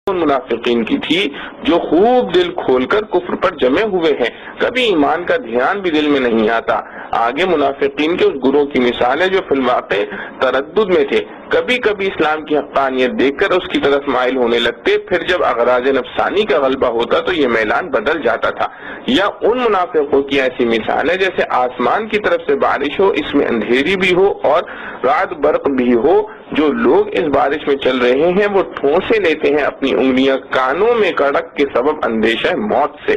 ان منافقین کی تھی جو خوب دل کھول کر کفر پر جمے ہوئے ہیں، کبھی ایمان کا دھیان بھی دل میں نہیں آتا۔ آگے منافقین کے اس گروہ کی مثال ہے جو فی الواقع تردد میں تھے، کبھی کبھی اسلام کی حقانیت دیکھ کر اس کی طرف مائل ہونے لگتے، پھر جب اغراض نفسانی کا غلبہ ہوتا تو یہ میلان بدل جاتا تھا۔ یا ان منافقوں کی ایسی مثال ہے جیسے آسمان کی طرف سے بارش ہو، اس میں اندھیری بھی ہو اور رعد برق بھی ہو، جو لوگ اس بارش میں چل رہے ہیں وہ ٹھونسے لیتے ہیں اپنی انگلیاں کانوں میں کڑک کے سبب اندیشہ موت سے،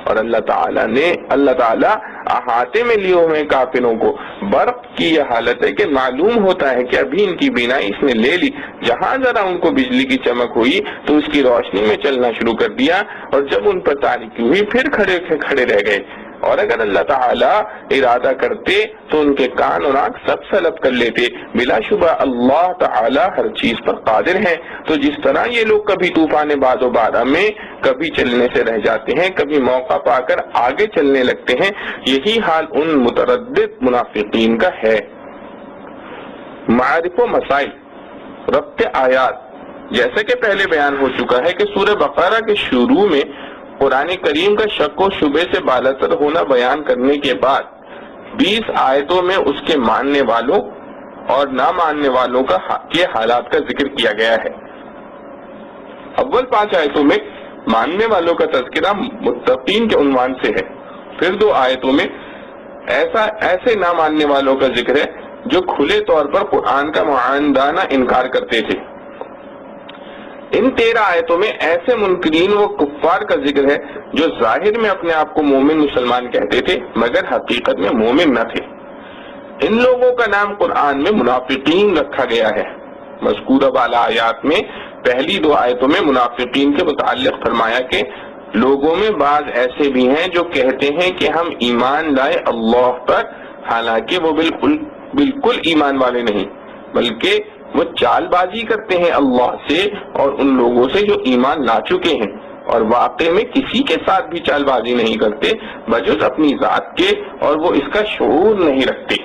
اور اللہ تعالیٰ احاطے میں لیے ہوئے کافروں کو برق کی یہ حالت ہے کہ معلوم ہوتا ہے کہ ابھی ان کی بینائی اس نے لے لی، جہاں ذرا ان کو بجلی کی چمک ہوئی تو اس کی روشنی میں چلنا شروع کر دیا، اور جب ان پر تاریکی ہوئی پھر کھڑے رہ گئے۔ اور اگر اللہ تعالیٰ ارادہ کرتے تو ان کے کان اور آنکھ سب سلب کر لیتے۔ بلا شبہ اللہ تعالیٰ ہر چیز پر قادر ہے۔ تو جس طرح یہ لوگ کبھی طوفان بعد و بارہ میں کبھی چلنے سے رہ جاتے ہیں، کبھی موقع پا کر آگے چلنے لگتے ہیں، یہی حال ان متردد منافقین کا ہے۔ معارف و مسائل، ربط آیات، جیسا کہ پہلے بیان ہو چکا ہے کہ سورہ بقرہ کے شروع میں قرآن کریم کا شک و شبے سے بالاتر ہونا بیان کرنے کے بعد 20 آیتوں میں اس کے ماننے والوں اور نہ ماننے والوں کے حالات کا ذکر کیا گیا ہے۔ اول 5 آیتوں میں ماننے والوں کا تذکرہ متقین کے عنوان سے ہے، پھر 2 آیتوں میں ایسے نہ ماننے والوں کا ذکر ہے جو کھلے طور پر قرآن کا معاندانہ انکار کرتے تھے۔ ان 13 آیتوں میں ایسے منکرین و کفار کا ذکر ہے جو ظاہر میں اپنے آپ کو مومن مسلمان کہتے تھے مگر حقیقت میں مومن نہ تھے۔ ان لوگوں کا نام قرآن میں منافقین رکھا گیا ہے۔ مذکورہ بالا آیات میں پہلی 2 آیتوں میں منافقین کے متعلق فرمایا کہ لوگوں میں بعض ایسے بھی ہیں جو کہتے ہیں کہ ہم ایمان لائے اللہ پر، حالانکہ وہ بالکل ایمان والے نہیں، بلکہ وہ چال بازی کرتے ہیں اللہ سے اور ان لوگوں سے جو ایمان لا چکے ہیں، اور واقع میں کسی کے ساتھ بھی چال بازی نہیں کرتے بجز اپنی ذات کے، اور وہ اس کا شعور نہیں رکھتے۔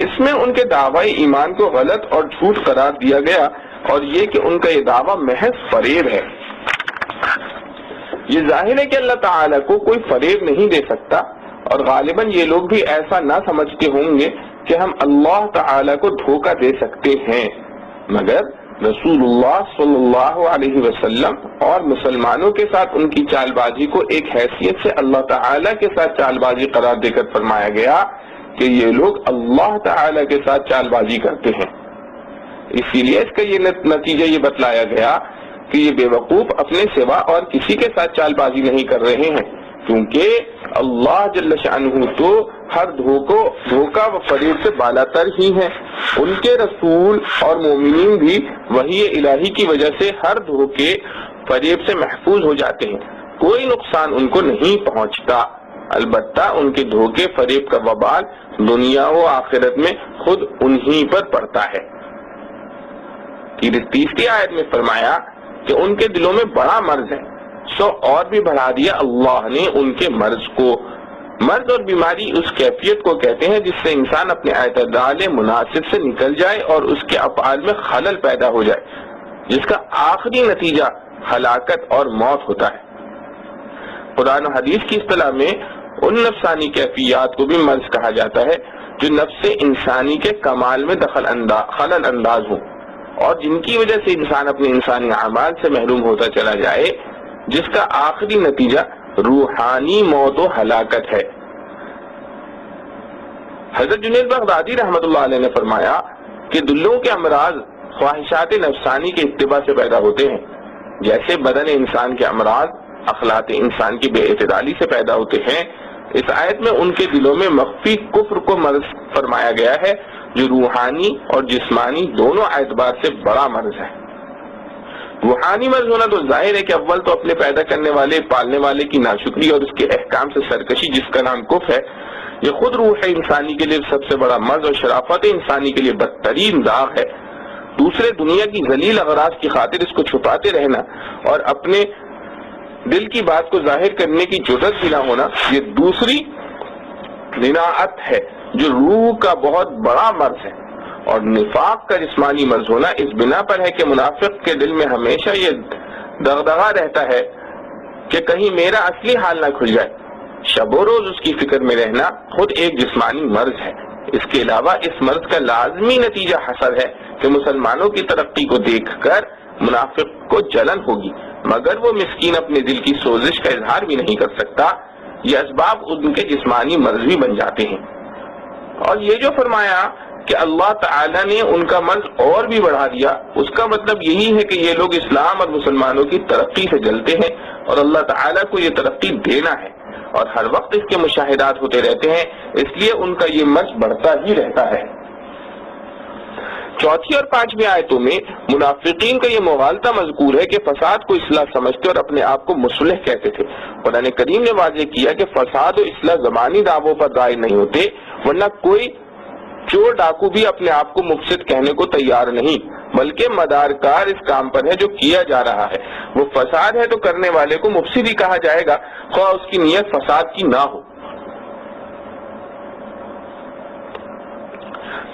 اس میں ان کے دعوی ایمان کو غلط اور جھوٹ قرار دیا گیا، اور یہ کہ ان کا یہ دعویٰ محض فریب ہے۔ یہ ظاہر ہے کہ اللہ تعالیٰ کو کوئی فریب نہیں دے سکتا، اور غالباً یہ لوگ بھی ایسا نہ سمجھتے ہوں گے کہ ہم اللہ تعالیٰ کو دھوکہ دے سکتے ہیں، مگر رسول اللہ صلی اللہ علیہ وسلم اور مسلمانوں کے ساتھ ان کی چال بازی کو ایک حیثیت سے اللہ تعالیٰ کے ساتھ چال بازی قرار دے کر فرمایا گیا کہ یہ لوگ اللہ تعالیٰ کے ساتھ چال بازی کرتے ہیں۔ اسی لیے اس کا یہ نتیجہ یہ بتلایا گیا کہ یہ بے وقوف اپنے سوا اور کسی کے ساتھ چال بازی نہیں کر رہے ہیں، کیونکہ اللہ جل شانہ تو ہر دھوکہ و فریب سے بالاتر ہی ہیں۔ ان کے رسول اور مومنین بھی وحی الہی کی وجہ سے ہر دھوکے فریب سے محفوظ ہو جاتے ہیں، کوئی نقصان ان کو نہیں پہنچتا۔ البتہ ان کے دھوکے فریب کا وبال دنیا و آخرت میں خود انہی پر پڑتا ہے۔ 30 آیت میں فرمایا کہ ان کے دلوں میں بڑا مرض ہے، سو اور بھی بڑھا دیا اللہ نے ان کے مرض کو۔ مرض اور بیماری اس کیفیت کو کہتے ہیں جس سے انسان اپنے اعتدال مناسب سے نکل جائے اور اس کے افعال میں خلل پیدا ہو جائے، جس کا آخری نتیجہ ہلاکت اور موت ہوتا ہے۔ قرآن و حدیث کی اصطلاح میں ان نفسانی کیفیات کو بھی مرض کہا جاتا ہے جو نفس انسانی کے کمال میں خلل انداز ہوں، اور جن کی وجہ سے انسان اپنے انسانی اعمال سے محروم ہوتا چلا جائے، جس کا آخری نتیجہ روحانی موت و ہلاکت ہے۔ حضرت جنید بغدادی رحمۃ اللہ علیہ نے فرمایا کہ دلوں کے امراض خواہشات نفسانی کے اتباع سے پیدا ہوتے ہیں، جیسے بدن انسان کے امراض اخلاق انسان کی بے اعتدالی سے پیدا ہوتے ہیں۔ اس آیت میں ان کے دلوں میں مخفی کفر کو مرض فرمایا گیا ہے جو روحانی اور جسمانی دونوں اعتبار سے بڑا مرض ہے۔ روحانی مرض ہونا تو ظاہر ہے کہ اول تو اپنے پیدا کرنے والے پالنے والے کی ناشکری اور اس کے احکام سے سرکشی، جس کا نام کفر ہے، یہ خود روح انسانی کے لیے سب سے بڑا مرض اور شرافت انسانی کے لیے بدترین داغ ہے۔ دوسرے دنیا کی ذلیل اغراض کی خاطر اس کو چھپاتے رہنا اور اپنے دل کی بات کو ظاہر کرنے کی جرأت بھی نہ ہونا، یہ دوسری نناعت ہے جو روح کا بہت بڑا مرض ہے۔ اور نفاق کا جسمانی مرض ہونا اس بنا پر ہے کہ منافق کے دل میں ہمیشہ یہ دغدغہ رہتا ہے کہ کہیں میرا اصلی حال نہ کھل جائے. شب و روز اس کی فکر میں رہنا خود ایک جسمانی مرض ہے. اس کے علاوہ اس مرض کا لازمی نتیجہ حسد ہے کہ مسلمانوں کی ترقی کو دیکھ کر منافق کو جلن ہوگی، مگر وہ مسکین اپنے دل کی سوزش کا اظہار بھی نہیں کر سکتا. یہ اسباب ان کے جسمانی مرض بھی بن جاتے ہیں. اور یہ جو فرمایا کہ اللہ تعالیٰ نے ان کا مرض اور بھی بڑھا دیا، اس کا مطلب یہی ہے کہ یہ لوگ اسلام اور مسلمانوں کی ترقی سے جلتے ہیں اور اللہ تعالیٰ کو یہ ترقی دینا ہے اور ہر وقت اس کے مشاہدات ہوتے رہتے ہیں، اس لیے ان کا یہ مرض بڑھتا ہی رہتا ہے. چوتھی اور پانچویں آیتوں میں منافقین کا یہ مغالطہ مذکور ہے کہ فساد کو اصلاح سمجھتے اور اپنے آپ کو مصلح کہتے تھے. قرآن کریم نے واضح کیا کہ فساد و اصلاح زبانی دعووں پر دائر نہیں ہوتے، ورنہ کوئی چور ڈاکو بھی اپنے آپ کو مفسد کہنے کو تیار نہیں، بلکہ مدارکار اس کام پر ہے جو کیا جا رہا ہے. وہ فساد ہے تو کرنے والے کو مفسد ہی کہا جائے گا، خواہ اس کی نیت فساد کی نہ ہو.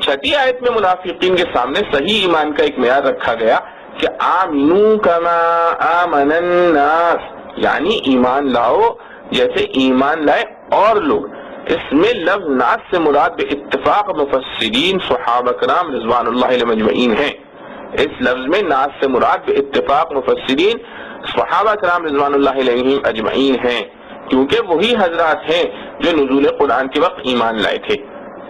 چھٹی آیت میں منافقین کے سامنے صحیح ایمان کا ایک معیار رکھا گیا کہ آمنو کما آمن الناس، یعنی ایمان لاؤ جیسے ایمان لائے اور لوگ. اس میں لفظ ناس سے مراد بے اتفاق مفسرین صحابہ کرام رضوان اللہ علیہم اجمعین ہیں. اس لفظ میں ناس سے مراد بے اتفاق مفسرین صحابہ کرام رضوان اللہ علیہم اجمعین ہیں، کیونکہ وہی حضرات ہیں جو نزول قرآن کے وقت ایمان لائے تھے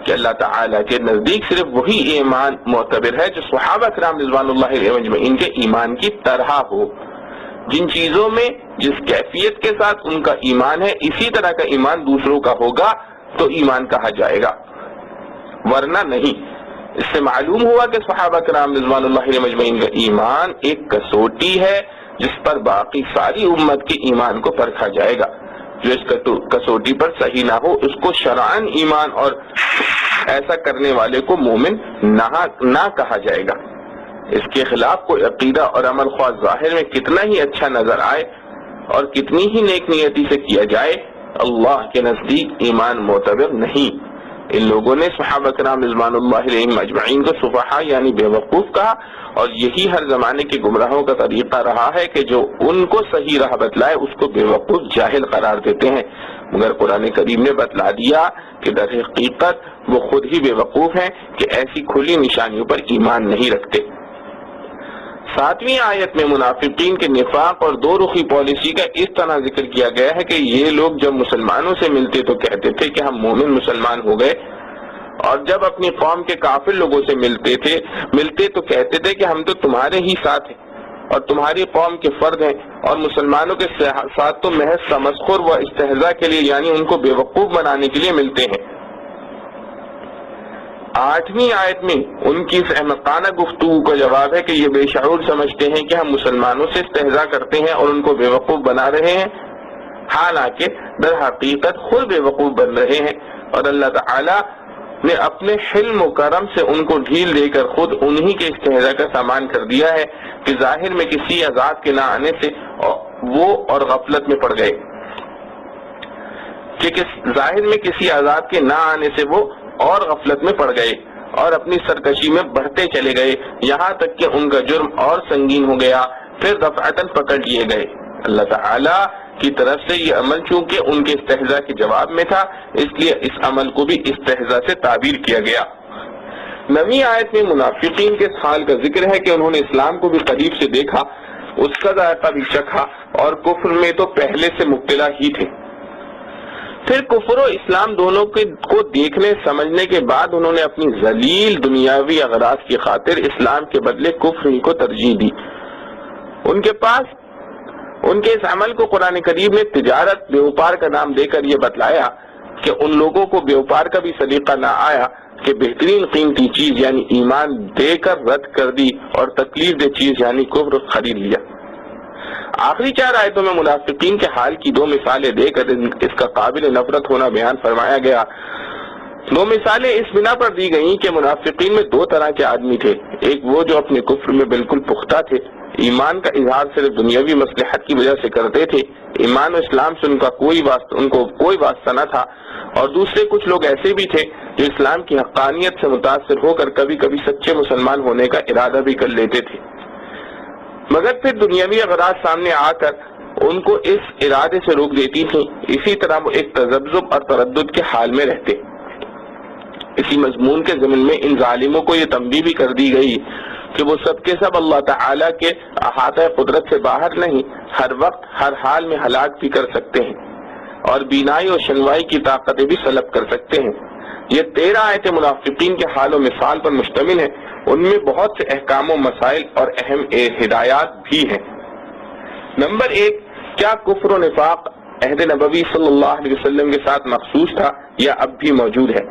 کہ اللہ تعالیٰ کے نزدیک صرف وہی ایمان معتبر ہے جو صحابہ کرام رضوان اللہ علیہم اجمعین کے ایمان کی طرح ہو. جن چیزوں میں جس کیفیت کے ساتھ ان کا ایمان ہے اسی طرح کا ایمان دوسروں کا ہوگا تو ایمان کہا جائے گا، ورنہ نہیں. اس سے معلوم ہوا کہ صحابہ کرام رضوان اللہ علیہم اجمعین کا ایمان ایک کسوٹی ہے جس پر باقی ساری امت کے ایمان کو پرکھا جائے گا. جو اس کسوٹی پر صحیح نہ ہو اس کو شرعاً ایمان اور ایسا کرنے والے کو مومن نہ کہا جائے گا. اس کے خلاف کوئی عقیدہ اور عمل خواہ ظاہر میں کتنا ہی اچھا نظر آئے اور کتنی ہی نیک نیتی سے کیا جائے، اللہ کے نزدیک ایمان معتبر نہیں. ان لوگوں نے صحابہ کرام رضوان اللہ علیہم اجمعین کو صفحاء یعنی بے وقوف کہا، اور یہی ہر زمانے کے گمراہوں کا طریقہ رہا ہے کہ جو ان کو صحیح راہ بتلائے اس کو بے وقوف جاہل قرار دیتے ہیں. مگر قرآن کریم نے بتلا دیا کہ در حقیقت وہ خود ہی بے وقوف ہیں کہ ایسی کھلی نشانیوں پر ایمان نہیں رکھتے. ساتویں آیت میں منافقین کے نفاق اور دو رخی پالیسی کا اس طرح ذکر کیا گیا ہے کہ یہ لوگ جب مسلمانوں سے ملتے تو کہتے تھے کہ ہم مومن مسلمان ہو گئے، اور جب اپنی قوم کے کافر لوگوں سے ملتے تو کہتے تھے کہ ہم تو تمہارے ہی ساتھ ہیں اور تمہاری قوم کے فرد ہیں، اور مسلمانوں کے ساتھ تو محض تمسخر و استہزاء کے لیے یعنی ان کو بے وقوف بنانے کے لیے ملتے ہیں. آٹھویں آیت میں ان کی اس احمقانہ گفتگو کا جواب ہے کہ یہ بے شعور سمجھتے ہیں کہ ہم مسلمانوں سے استہزاء کرتے ہیں اور ان کو بے وقوف بنا رہے ہیں، حالانکہ در حقیقت خود بے وقوف بن رہے ہیں. اور اللہ تعالی نے اپنے حلم و کرم سے ان کو ڈھیل دے کر خود انہی کے استہزاء کا سامان کر دیا ہے کہ ظاہر میں کسی عذاب کے نہ آنے سے وہ اور غفلت میں پڑ گئے ظاہر میں کسی عذاب کے نہ آنے سے وہ اور غفلت میں پڑ گئے اور اپنی سرکشی میں بڑھتے چلے گئے، یہاں تک کہ ان کا جرم اور سنگین ہو گیا، پھر دفعتاً پکڑ لیے گئے. اللہ تعالی کی طرف سے یہ عمل چونکہ ان کے استہزاء کے جواب میں تھا، اس لیے اس عمل کو بھی استہزاء سے تعبیر کیا گیا. نویں آیت میں منافقین کے حال کا ذکر ہے کہ انہوں نے اسلام کو بھی قریب سے دیکھا، اس کا ذائقہ بھی چکھا اور کفر میں تو پہلے سے مبتلا ہی تھے. پھر کفر و اسلام دونوں کو دیکھنے سمجھنے کے بعد انہوں نے اپنی ذلیل دنیاوی اغراض کی خاطر اسلام کے بدلے کفر ہی کو ترجیح دی. ان کے اس عمل کو قرآن کریم نے تجارت بیوپار کا نام دے کر یہ بتلایا کہ ان لوگوں کو بیوپار کا بھی سلیقہ نہ آیا کہ بہترین قیمتی چیز یعنی ایمان دے کر رد کر دی اور تکلیف دہ چیز یعنی کفر خرید لیا. آخری 4 آیتوں میں منافقین کے حال کی 2 مثالیں دے کر اس کا قابل نفرت ہونا بیان فرمایا گیا. 2 مثالیں اس بنا پر دی گئیں کہ منافقین میں 2 طرح کے آدمی تھے، ایک وہ جو اپنے کفر میں بالکل پختہ تھے ایمان کا اظہار صرف دنیاوی مصلحت کی وجہ سے کرتے تھے، ایمان و اسلام سے ان کو کوئی واسطہ نہ تھا، اور دوسرے کچھ لوگ ایسے بھی تھے جو اسلام کی حقانیت سے متاثر ہو کر کبھی کبھی سچے مسلمان ہونے کا ارادہ بھی کر لیتے تھے، مگر پھر دنیاوی اغراض سامنے آ کر ان کو اس ارادے سے روک دیتی تھی۔ اسی طرح وہ ایک تذبذب اور تردد کے حال میں رہتے۔ اسی مضمون کے ضمن میں ان ظالموں کو یہ تنبیہ بھی کر دی گئی کہ وہ سب کے سب اللہ تعالیٰ کے احاطہ قدرت سے باہر نہیں، ہر وقت ہر حال میں ہلاک بھی کر سکتے ہیں اور بینائی اور شنوائی کی طاقتیں بھی سلب کر سکتے ہیں۔ یہ 13 آیتیں منافقین کے حال و مثال پر مشتمل ہیں، ان میں بہت سے احکام و مسائل اور اہم ہدایات بھی ہیں۔ نمبر 1، کیا کفر و نفاق عہد نبوی صلی اللہ علیہ وسلم کے ساتھ مخصوص تھا یا اب بھی موجود ہے؟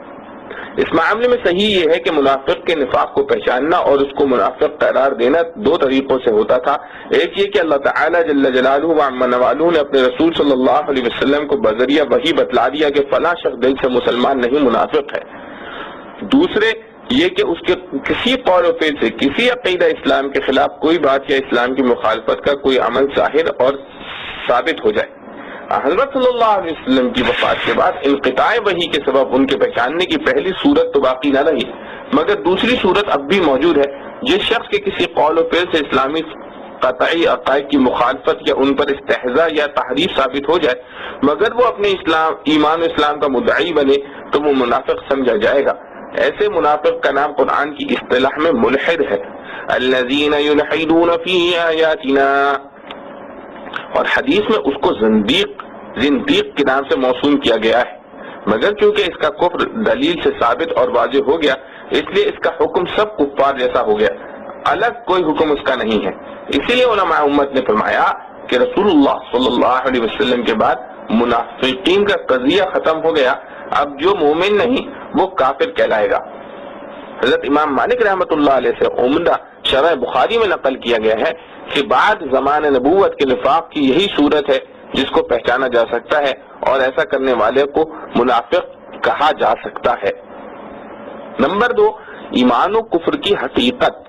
اس معاملے میں صحیح یہ ہے کہ منافق کے نفاق کو پہچاننا اور اس کو منافق قرار دینا 2 طریقوں سے ہوتا تھا۔ ایک یہ کہ اللہ تعالیٰ جل جلالہ وعم نوالہ نے اپنے رسول صلی اللہ علیہ وسلم کو بذریعہ وحی بتلا دیا کہ فلاں شخص دل سے مسلمان نہیں، منافق ہے۔ دوسرے یہ کہ اس کے کسی قول و فعل سے کسی عقیدہ اسلام کے خلاف کوئی بات یا اسلام کی مخالفت کا کوئی عمل ظاہر اور ثابت ہو جائے۔ حضرت صلی اللہ علیہ وسلم کی وفات کے بعد انقطاع وحی کے سبب ان کے پہچاننے کی پہلی صورت تو باقی نہ رہی، مگر دوسری صورت اب بھی موجود ہے۔ جس شخص کے کسی قول و فعل سے اسلامی قطعی عقائد کی مخالفت یا ان پر استہزاء یا تحریف ثابت ہو جائے مگر وہ اپنے ایمان و اسلام کا مدعی بنے تو وہ منافق سمجھا جائے گا۔ ایسے منافق کا نام قرآن کی اصطلاح میں ملحد ہے، الذین یلحدون فی آیاتنا، اور حدیث میں اس کو زندیق کے نام سے موسوم کیا گیا ہے، مگر چونکہ اس کا کفر دلیل سے ثابت اور واضح ہو گیا اس لیے اس کا حکم سب کفار جیسا ہو گیا، الگ کوئی حکم اس کا نہیں ہے۔ اسی لیے علماء امت نے فرمایا کہ رسول اللہ صلی اللہ علیہ وسلم کے بعد منافقین کا قضیہ ختم ہو گیا، اب جو مومن نہیں وہ کافر کہلائے گا۔ حضرت امام مالک رحمۃ اللہ علیہ سے عمدہ شرح بخاری میں نقل کیا گیا ہے کہ بعد زمان نبوت کے نفاق کی یہی صورت ہے جس کو پہچانا جا سکتا ہے اور ایسا کرنے والے کو منافق کہا جا سکتا ہے۔ نمبر 2، ایمان و کفر کی حقیقت۔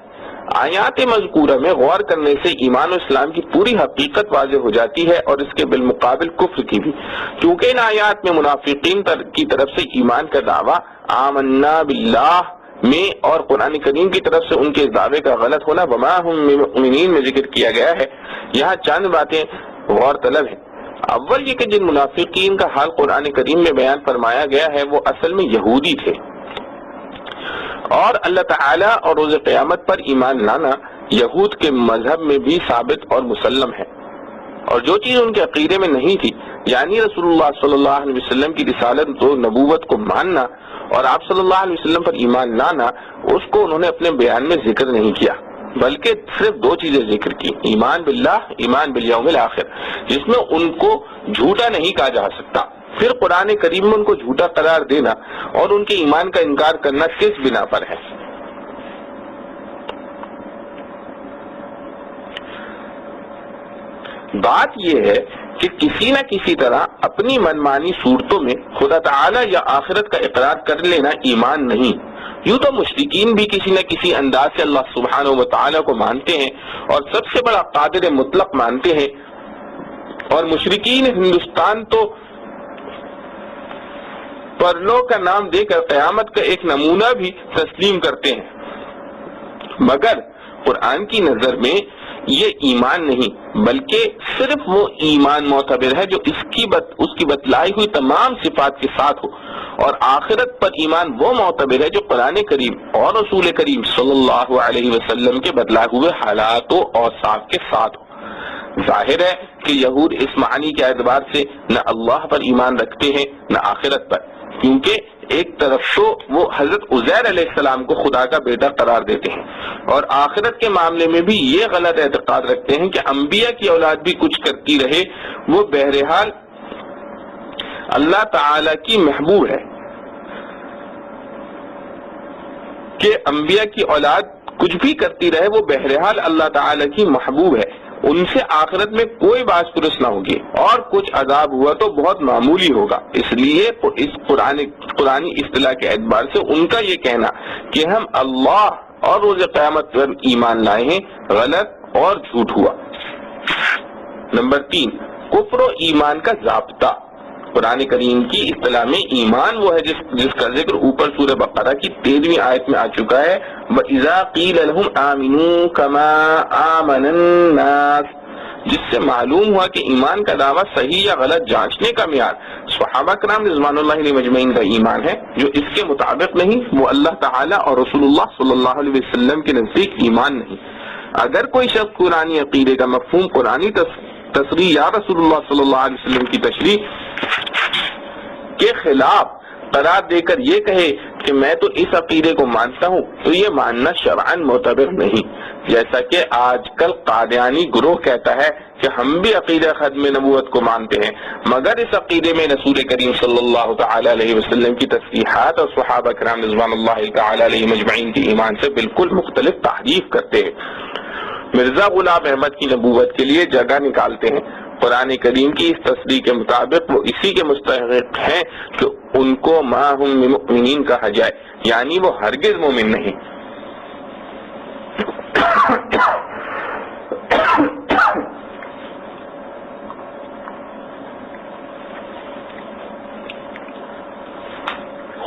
آیات مذکورہ میں غور کرنے سے ایمان و اسلام کی پوری حقیقت واضح ہو جاتی ہے اور اس کے بالمقابل کفر کی بھی، کیونکہ ان آیات میں منافقین کی طرف سے ایمان کا دعویٰ آمنا باللہ میں اور قرآن کریم کی طرف سے ان کے دعوے کا غلط ہونا وما ہم مؤمنین میں ذکر کیا گیا ہے۔ یہاں چند باتیں غور طلب ہیں۔ اول یہ کہ جن منافقین کا حال قرآن کریم میں بیان فرمایا گیا ہے وہ اصل میں یہودی تھے، اور اللہ تعالیٰ اور روز قیامت پر ایمان لانا یہود کے مذہب میں بھی ثابت اور مسلم ہے، اور جو چیز ان کے عقیدے میں نہیں تھی یعنی رسول اللہ صلی اللہ علیہ وسلم کی رسالت و نبوت کو ماننا اور آپ صلی اللہ علیہ وسلم پر ایمان لانا، اس کو انہوں نے اپنے بیان میں ذکر نہیں کیا، بلکہ صرف 2 چیزیں ذکر کی، ایمان باللہ، ایمان بالیوم الآخر، جس میں ان کو جھوٹا نہیں کہا جا سکتا۔ پھر قرآن کریم میں ان کو جھوٹا قرار دینا اور ان کے ایمان کا انکار کرنا کس بنا پر ہے؟ بات یہ ہے کہ کسی نہ کسی طرح اپنی منمانی صورتوں میں خدا تعالی یا آخرت کا اقرار کر لینا ایمان نہیں۔ یوں تو مشرکین بھی کسی نہ کسی انداز سے اللہ سبحانہ و تعالی کو مانتے ہیں اور سب سے بڑا قادر مطلق مانتے ہیں، اور مشرکین ہندوستان تو پرلو کا نام دے کر قیامت کا ایک نمونہ بھی تسلیم کرتے ہیں، مگر قرآن کی نظر میں یہ ایمان نہیں بلکہ صرف وہ ایمان معتبر ہے جو اس کی بتلائی ہوئی تمام صفات کے ساتھ ہو، اور آخرت پر ایمان وہ معتبر ہے جو قرآن کریم اور رسول کریم صلی اللہ علیہ وسلم کے بتلائے ہوئے حالات و اوصاف کے ساتھ ہو۔ ظاہر ہے کہ یہود اس معنی کے اعتبار سے نہ اللہ پر ایمان رکھتے ہیں نہ آخرت پر، کیونکہ ایک طرف تو وہ حضرت عزیر علیہ السلام کو خدا کا بیٹا قرار دیتے ہیں، اور آخرت کے معاملے میں بھی یہ غلط اعتقاد رکھتے ہیں کہ انبیاء کی اولاد بھی کچھ کرتی رہے، وہ بہرحال اللہ تعالی کی محبوب ہے، کہ انبیاء کی اولاد کچھ بھی کرتی رہے وہ بہرحال اللہ تعالی کی محبوب ہے، ان سے آخرت میں کوئی باعث پرس نہ ہوگی، اور کچھ عذاب ہوا تو بہت معمولی ہوگا۔ اس لیے اس قرآنی اصطلاح کے اعتبار سے ان کا یہ کہنا کہ ہم اللہ اور روز قیامت پر ایمان لائے ہیں غلط اور جھوٹ ہوا۔ نمبر 3، کفر و ایمان کا ضابطہ۔ قرآن کریم کی اصطلاح میں ایمان وہ ہے جس کا ذکر اوپر سورہ بقرہ کی 13ویں آیت میں آ چکا ہے، وَإِذَا قِيلَ لَهُمْ آمِنُوا كَمَا آمَنَ النَّاسُ، جس سے معلوم ہوا کہ ایمان کا دعویٰ صحیح یا غلط جانچنے کا معیار صحابہ کرام رضوان اللہ علیہ مجمعین کا ایمان ہے، جو اس کے مطابق نہیں وہ اللہ تعالیٰ اور رسول اللہ صلی اللہ علیہ وسلم کے نزدیک ایمان نہیں۔ اگر کوئی شخص قرآنی عقیدے کا مفہوم قرآنی تصریح یا رسول اللہ صلی اللہ علیہ وسلم کی تشریح کے خلاف قرار دے کر یہ کہے کہ میں تو اس عقیدے کو مانتا ہوں، تو یہ ماننا شرعاً معتبر نہیں، جیسا کہ آج کل قادیانی گروہ کہتا ہے کہ ہم بھی عقیدہ ختم نبوت کو مانتے ہیں، مگر اس عقیدے میں رسول کریم صلی اللہ تعالی علیہ وسلم کی تصریحات اور صحابہ کرام رضوان اللہ تعالی علیہ مجمعین کی ایمان سے بالکل مختلف تحریف کرتے ہیں۔ مرزا غلام احمد کی نبوت کے لیے جگہ نکالتے ہیں۔ قرآن کریم کی اس تصریح کے مطابق وہ اسی کے مستحق ہیں کہ ان کو ما ہم بمؤمنین کہا جائے، یعنی وہ ہرگز مومن نہیں۔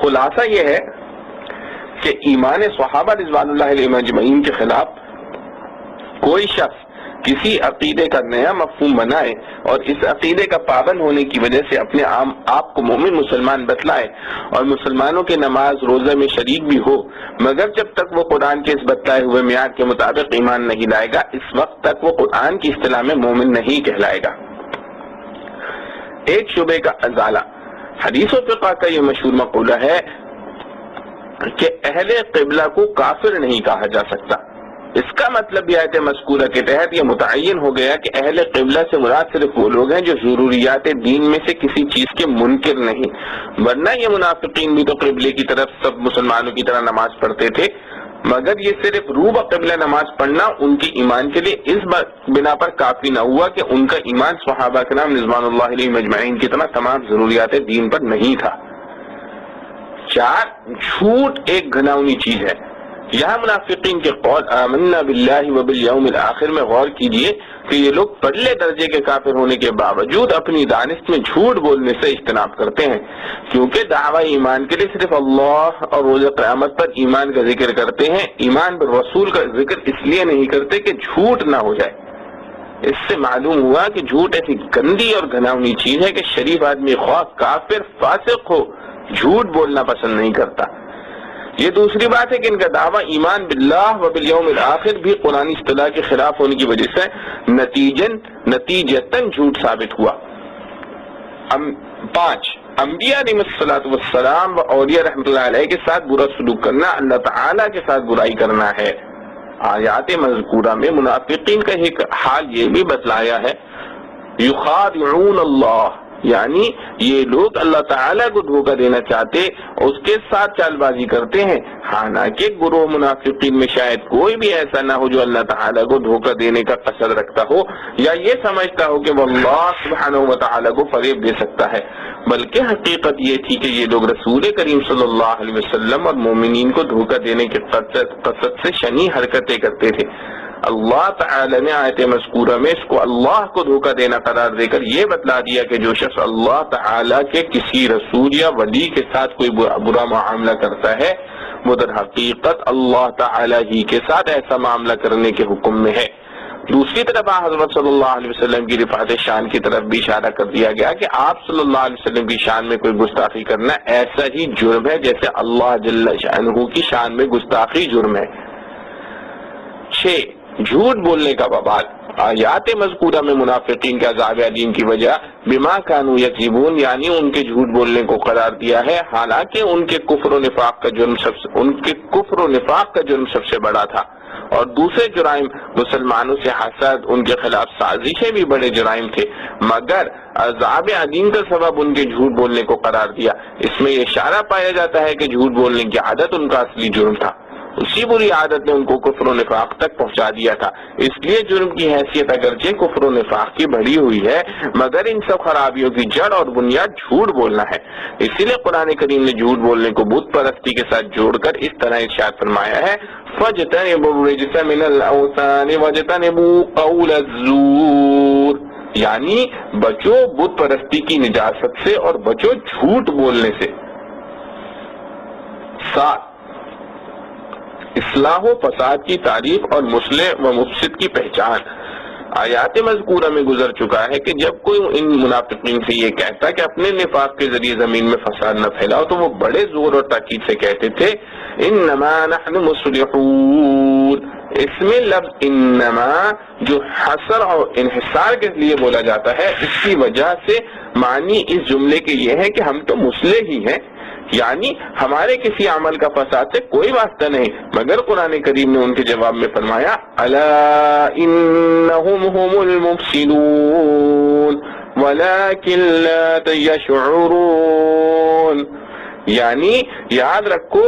خلاصہ یہ ہے کہ ایمان صحابہ رضوان اللہ علیہ مجمعین کے خلاف کوئی شخص کسی عقیدے کا نیا مفہوم بنائے اور اس عقیدے کا پابند ہونے کی وجہ سے اپنے آپ کو مومن مسلمان بتلائے اور مسلمانوں کے نماز روزہ میں شریک بھی ہو، مگر جب تک وہ قرآن کے اس بتلائے ہوئے معیار کے مطابق ایمان نہیں لائے گا، اس وقت تک وہ قرآن کی اصطلاح میں مومن نہیں کہلائے گا۔ ایک شبے کا ازالہ۔ حدیث و فقہ کا یہ مشہور مقولہ ہے کہ اہل قبلہ کو کافر نہیں کہا جا سکتا۔ اس کا مطلب یہ آیت مذکورہ کے تحت یہ متعین ہو گیا کہ اہل قبلہ سے مراد صرف وہ لوگ ہیں جو ضروریات دین میں سے کسی چیز کے منکر نہیں، ورنہ یہ منافقین بھی تو قبلے کی طرف سب مسلمانوں کی طرح نماز پڑھتے تھے، مگر یہ صرف روبہ قبلہ نماز پڑھنا ان کی ایمان کے لیے اس بنا پر کافی نہ ہوا کہ ان کا ایمان صحابہ کرام رضوان اللہ علیہ مجمعین کی طرح تمام ضروریات دین پر نہیں تھا۔ 4، جھوٹ ایک گھناؤنی چیز ہے۔ یہاں منافقین کے قول آمنا باللہ وبالیوم الآخر میں غور کیجئے کہ یہ لوگ پرلے درجے کے کافر ہونے کے باوجود اپنی دانست میں جھوٹ بولنے سے اجتناب کرتے ہیں، کیونکہ دعوی ایمان کے لیے صرف اللہ اور روز قیامت پر ایمان کا ذکر کرتے ہیں، ایمان پر رسول کا ذکر اس لیے نہیں کرتے کہ جھوٹ نہ ہو جائے۔ اس سے معلوم ہوا کہ جھوٹ ایسی گندی اور گھناؤنی چیز ہے کہ شریف آدمی خواہ کافر فاسق ہو، جھوٹ بولنا پسند نہیں کرتا۔ یہ دوسری بات ہے کہ ان کا دعویٰ ایمان باللہ و بالیوم الآخر بھی قرآن اصطلاح کے خلاف ہونے کی وجہ سے نتیجتاً جھوٹ ثابت ہوا۔ 5، انبیاء علیہ الصلوۃ والسلام و اولیاء رحمۃ اللہ علیہ کے ساتھ برا سلوک کرنا اللہ تعالیٰ کے ساتھ برائی کرنا ہے۔ آیات مذکورہ میں منافقین کا ایک حال یہ بھی بتلایا ہے، یخادعون اللہ، یعنی یہ لوگ اللہ تعالیٰ کو دھوکہ دینا چاہتے اس کے ساتھ چال بازی کرتے ہیں، حالانکہ گروہ منافقین میں شاید کوئی بھی ایسا نہ ہو جو اللہ تعالیٰ کو دھوکہ دینے کا قصد رکھتا ہو یا یہ سمجھتا ہو کہ وہ اللہ سبحانہ و تعالیٰ کو فریب دے سکتا ہے، بلکہ حقیقت یہ تھی کہ یہ لوگ رسول کریم صلی اللہ علیہ وسلم اور مومنین کو دھوکہ دینے کے قصد سے شنی حرکتیں کرتے تھے۔ اللہ تعالی نے آیت مذکورہ میں اس کو اللہ کو دھوکہ دینا قرار دے کر یہ بتلا دیا کہ جو شخص اللہ تعالی کے کسی رسول یا ولی کے ساتھ کوئی برا معاملہ کرتا ہے وہ در حقیقت اللہ تعالی ہی کے ساتھ ایسا معاملہ کرنے کے حکم میں ہے۔ دوسری طرف حضرت صلی اللہ علیہ وسلم کی رفعت شان کی طرف بھی اشارہ کر دیا گیا کہ آپ صلی اللہ علیہ وسلم کی شان میں کوئی گستاخی کرنا ایسا ہی جرم ہے جیسے اللہ جل شانہ کی شان میں گستاخی جرم ہے۔ 6، جھوٹ بولنے کا وبال۔ آیات مذکورہ میں منافقین کے عذاب علیم کی وجہ بما کانوا یکذبون، یعنی ان کے جھوٹ بولنے کو قرار دیا ہے، حالانکہ ان کے کفر و نفاق کا جرم سب سے بڑا تھا، اور دوسرے جرائم مسلمانوں سے حسد، ان کے خلاف سازشیں بھی بڑے جرائم تھے، مگر عذاب علیم کا سبب ان کے جھوٹ بولنے کو قرار دیا۔ اس میں یہ اشارہ پایا جاتا ہے کہ جھوٹ بولنے کی عادت ان کا اصلی جرم تھا۔ اسی بری عادت نے ان کو کفر و نفاق تک پہنچا دیا تھا۔ اس لیے جرم کی حیثیت اگرچہ کفر و نفاق کی بڑھی ہوئی ہے، مگر ان سب خرابیوں کی جڑ اور بنیاد جھوٹ بولنا ہے۔ اسی لیے قرآن کریم نے جھوٹ بولنے کو بت پرستی کے ساتھ جوڑ کر اس طرح ارشاد فرمایا ہے، فَاجْتَنِبُوا الرِّجْسَ مِنَ الْأَوْثَانِ وَاجْتَنِبُوا قَوْلَ الزُّورِ، یعنی بچو بت پرستی کی نجاست سے اور بچو جھوٹ بولنے سے۔ 7، اصلاح و فساد کی تعریف اور مصلح و مفسد کی پہچان۔ آیات مذکورہ میں گزر چکا ہے کہ جب کوئی ان منافقین سے یہ کہتا کہ اپنے نفاق کے ذریعے زمین میں فساد نہ پھیلاؤ تو وہ بڑے زور اور تاکید سے کہتے تھے انما نحن مصلحون۔ اس میں لفظ انما جو حصر اور انحصار کے لیے بولا جاتا ہے، اس کی وجہ سے معنی اس جملے کے یہ ہے کہ ہم تو مصلح ہی ہیں، یعنی ہمارے کسی عمل کا فساد سے کوئی واسطہ نہیں۔ مگر قرآن کریم نے ان کے جواب میں فرمایا الا انہم هم المفسدون ولکن لا یشعرون، یعنی یاد رکھو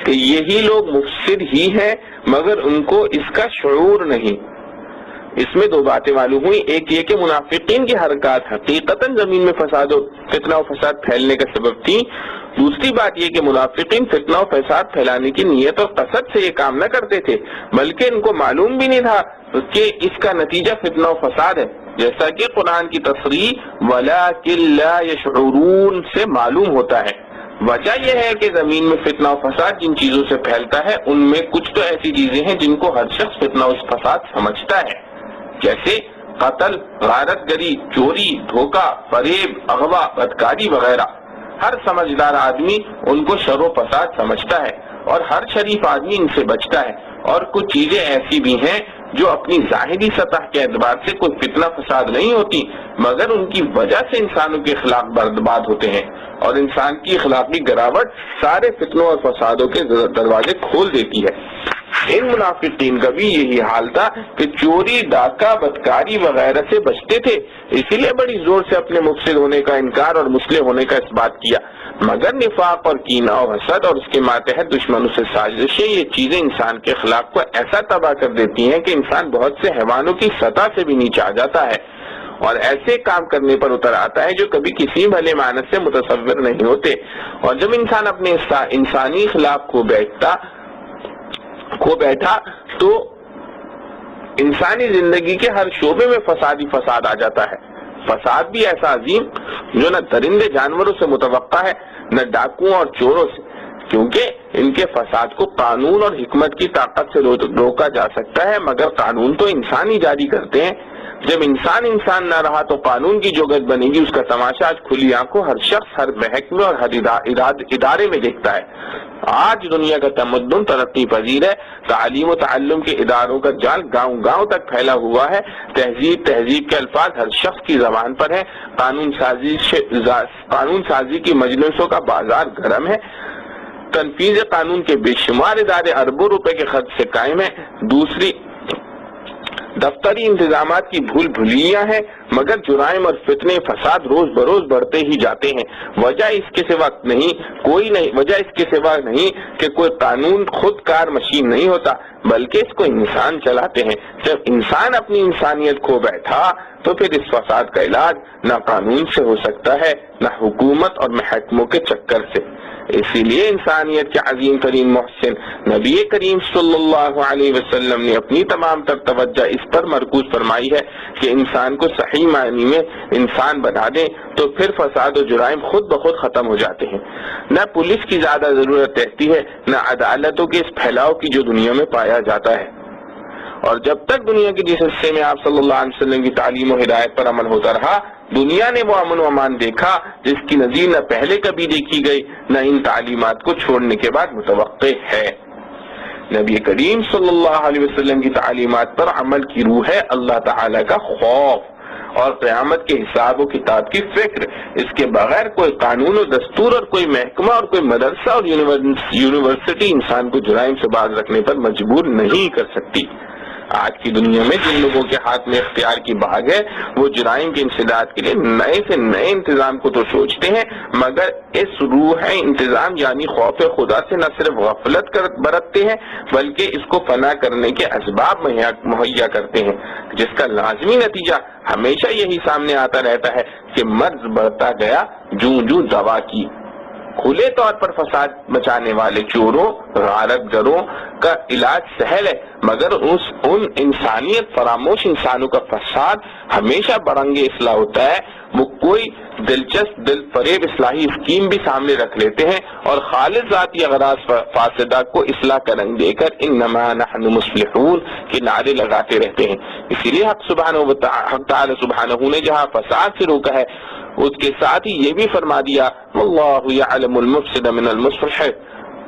کہ یہی لوگ مفسد ہی ہیں مگر ان کو اس کا شعور نہیں۔ اس میں دو باتیں معلوم ہوئی، ایک یہ کہ منافقین کی حرکات حقیقتاً زمین میں فساد و فتنہ و فساد پھیلنے کا سبب تھی۔ دوسری بات یہ کہ منافقین فتنہ و فساد پھیلانے کی نیت اور قصد سے یہ کام نہ کرتے تھے، بلکہ ان کو معلوم بھی نہیں تھا کہ اس کا نتیجہ فتنہ و فساد ہے، جیسا کہ قرآن کی تصریح وَلَٰكِن لَّا يَشْعُرُونَ سے معلوم ہوتا ہے۔ وجہ یہ ہے کہ زمین میں فتنہ و فساد جن چیزوں سے پھیلتا ہے ان میں کچھ تو ایسی چیزیں ہیں جن کو ہر شخص فتنہ و فساد سمجھتا ہے، جیسے قتل، غارت گری، چوری، دھوکہ، فریب، اغوا، بدکاری وغیرہ۔ ہر سمجھدار آدمی ان کو شر و فساد سمجھتا ہے اور ہر شریف آدمی ان سے بچتا ہے۔ اور کچھ چیزیں ایسی بھی ہیں جو اپنی ظاہری سطح کے اعتبار سے کوئی فتنہ فساد نہیں ہوتی، مگر ان کی وجہ سے انسانوں کے اخلاق برباد ہوتے ہیں، اور انسان کی اخلاقی گراوٹ سارے فتنوں اور فسادوں کے دروازے کھول دیتی ہے۔ ان منافقین کا بھی یہی حال تھا کہ چوری، ڈاکہ، بدکاری وغیرہ سے بچتے تھے، اسی لیے بڑی زور سے اپنے مفسد ہونے کا انکار اور مصلح ہونے کا اس بات کیا۔ مگر نفاق اور کینہ اور حسد اور اس کے ماتحت دشمنوں سے سازشیں، یہ چیزیں انسان کے اخلاق کو ایسا تباہ کر دیتی ہیں کہ انسان بہت سے حیوانوں کی سطح سے بھی نیچے آ جاتا ہے اور ایسے کام کرنے پر اتر آتا ہے جو کبھی کسی بھلے معنی سے متصور نہیں ہوتے۔ اور جب انسان اپنے انسانی اخلاق کو بیٹھا تو انسانی زندگی کے ہر شعبے میں فساد ہی فساد آ جاتا ہے۔ فساد بھی ایسا عظیم جو نہ درندے جانوروں سے متوقع ہے نہ ڈاکوؤں اور چوروں سے، کیونکہ ان کے فساد کو قانون اور حکمت کی طاقت سے روکا جا سکتا ہے، مگر قانون تو انسان ہی جاری کرتے ہیں۔ جب انسان نہ رہا تو قانون کی جو گد بنے گی اس کا تماشا آج کھلی آنکھوں ہر شخص، ہر محکمے اور ہر ادارے میں دیکھتا ہے۔ آج دنیا کا تمدن ترقی پذیر ہے، تعلیم و تعلم کے اداروں کا جال گاؤں گاؤں تک پھیلا ہوا ہے، تہذیب کے الفاظ ہر شخص کی زبان پر ہے، قانون سازی کی مجلسوں کا بازار گرم ہے، تنفیذ قانون کے بے شمار ادارے اربوں روپے کے خرچ سے قائم ہیں، دوسری دفتری انتظامات کی بھول بھلیاں ہیں، مگر جرائم اور فتنے فساد روز بروز بڑھتے ہی جاتے ہیں۔ وجہ اس کے سوا نہیں کہ کوئی قانون خود کار مشین نہیں ہوتا، بلکہ اس کو انسان چلاتے ہیں۔ جب انسان اپنی انسانیت کھو بیٹھا تو پھر اس فساد کا علاج نہ قانون سے ہو سکتا ہے نہ حکومت اور محکموں کے چکر سے۔ اسی لیے انسانیت کے عظیم ترین محسن نبی کریم صلی اللہ علیہ وسلم نے اپنی تمام تر توجہ اس پر مرکوز فرمائی ہے کہ انسان کو صحیح معنی میں انسان بنا دیں تو پھر فساد و جرائم خود بخود ختم ہو جاتے ہیں۔ نہ پولیس کی زیادہ ضرورت رہتی ہے نہ عدالتوں کے اس پھیلاؤ کی جو دنیا میں پایا جاتا ہے۔ اور جب تک دنیا کے جس حصے میں آپ صلی اللہ علیہ وسلم کی تعلیم و ہدایت پر عمل ہوتا رہا، دنیا نے وہ امن و امان دیکھا جس کی نظیر نہ پہلے کبھی دیکھی گئی نہ ان تعلیمات کو چھوڑنے کے بعد متوقع ہے۔ نبی کریم صلی اللہ علیہ وسلم کی تعلیمات پر عمل کی روح ہے اللہ تعالی کا خوف اور قیامت کے حساب و کتاب کی فکر۔ اس کے بغیر کوئی قانون و دستور اور کوئی محکمہ اور کوئی مدرسہ اور یونیورسٹی انسان کو جرائم سے باز رکھنے پر مجبور نہیں کر سکتی۔ آج کی دنیا میں جن لوگوں کے ہاتھ میں اختیار کی بھاگ ہے وہ جرائم کے انسداد کے لیے نئے سے نئے انتظام کو تو سوچتے ہیں، مگر اس روح انتظام یعنی خوف خدا سے نہ صرف غفلت برتتے ہیں بلکہ اس کو فنا کرنے کے اسباب مہیا کرتے ہیں، جس کا لازمی نتیجہ ہمیشہ یہی سامنے آتا رہتا ہے کہ مرض بڑھتا گیا جوں دوا کی۔ کھلے طور پر فساد مچانے والے چوروں غارت گروں کا علاج سہل ہے، مگر ان انسانیت فراموش انسانوں کا فساد ہمیشہ برنگے اصلاح ہوتا ہے۔ وہ کوئی دلچسپ دل فریب اصلاحی اسکیم بھی سامنے رکھ لیتے ہیں اور خالص ذاتی اغراض فاسدہ کو اصلاح کا رنگ دے کر انما نحن مصلحون کے نعرے لگاتے رہتے ہیں۔ اسی لیے حق تعالی سبحانہ نے جہاں فساد سے روکا ہے اس کے ساتھ ہی یہ بھی فرما دیا واللہ یعلم المفسد من المصلح،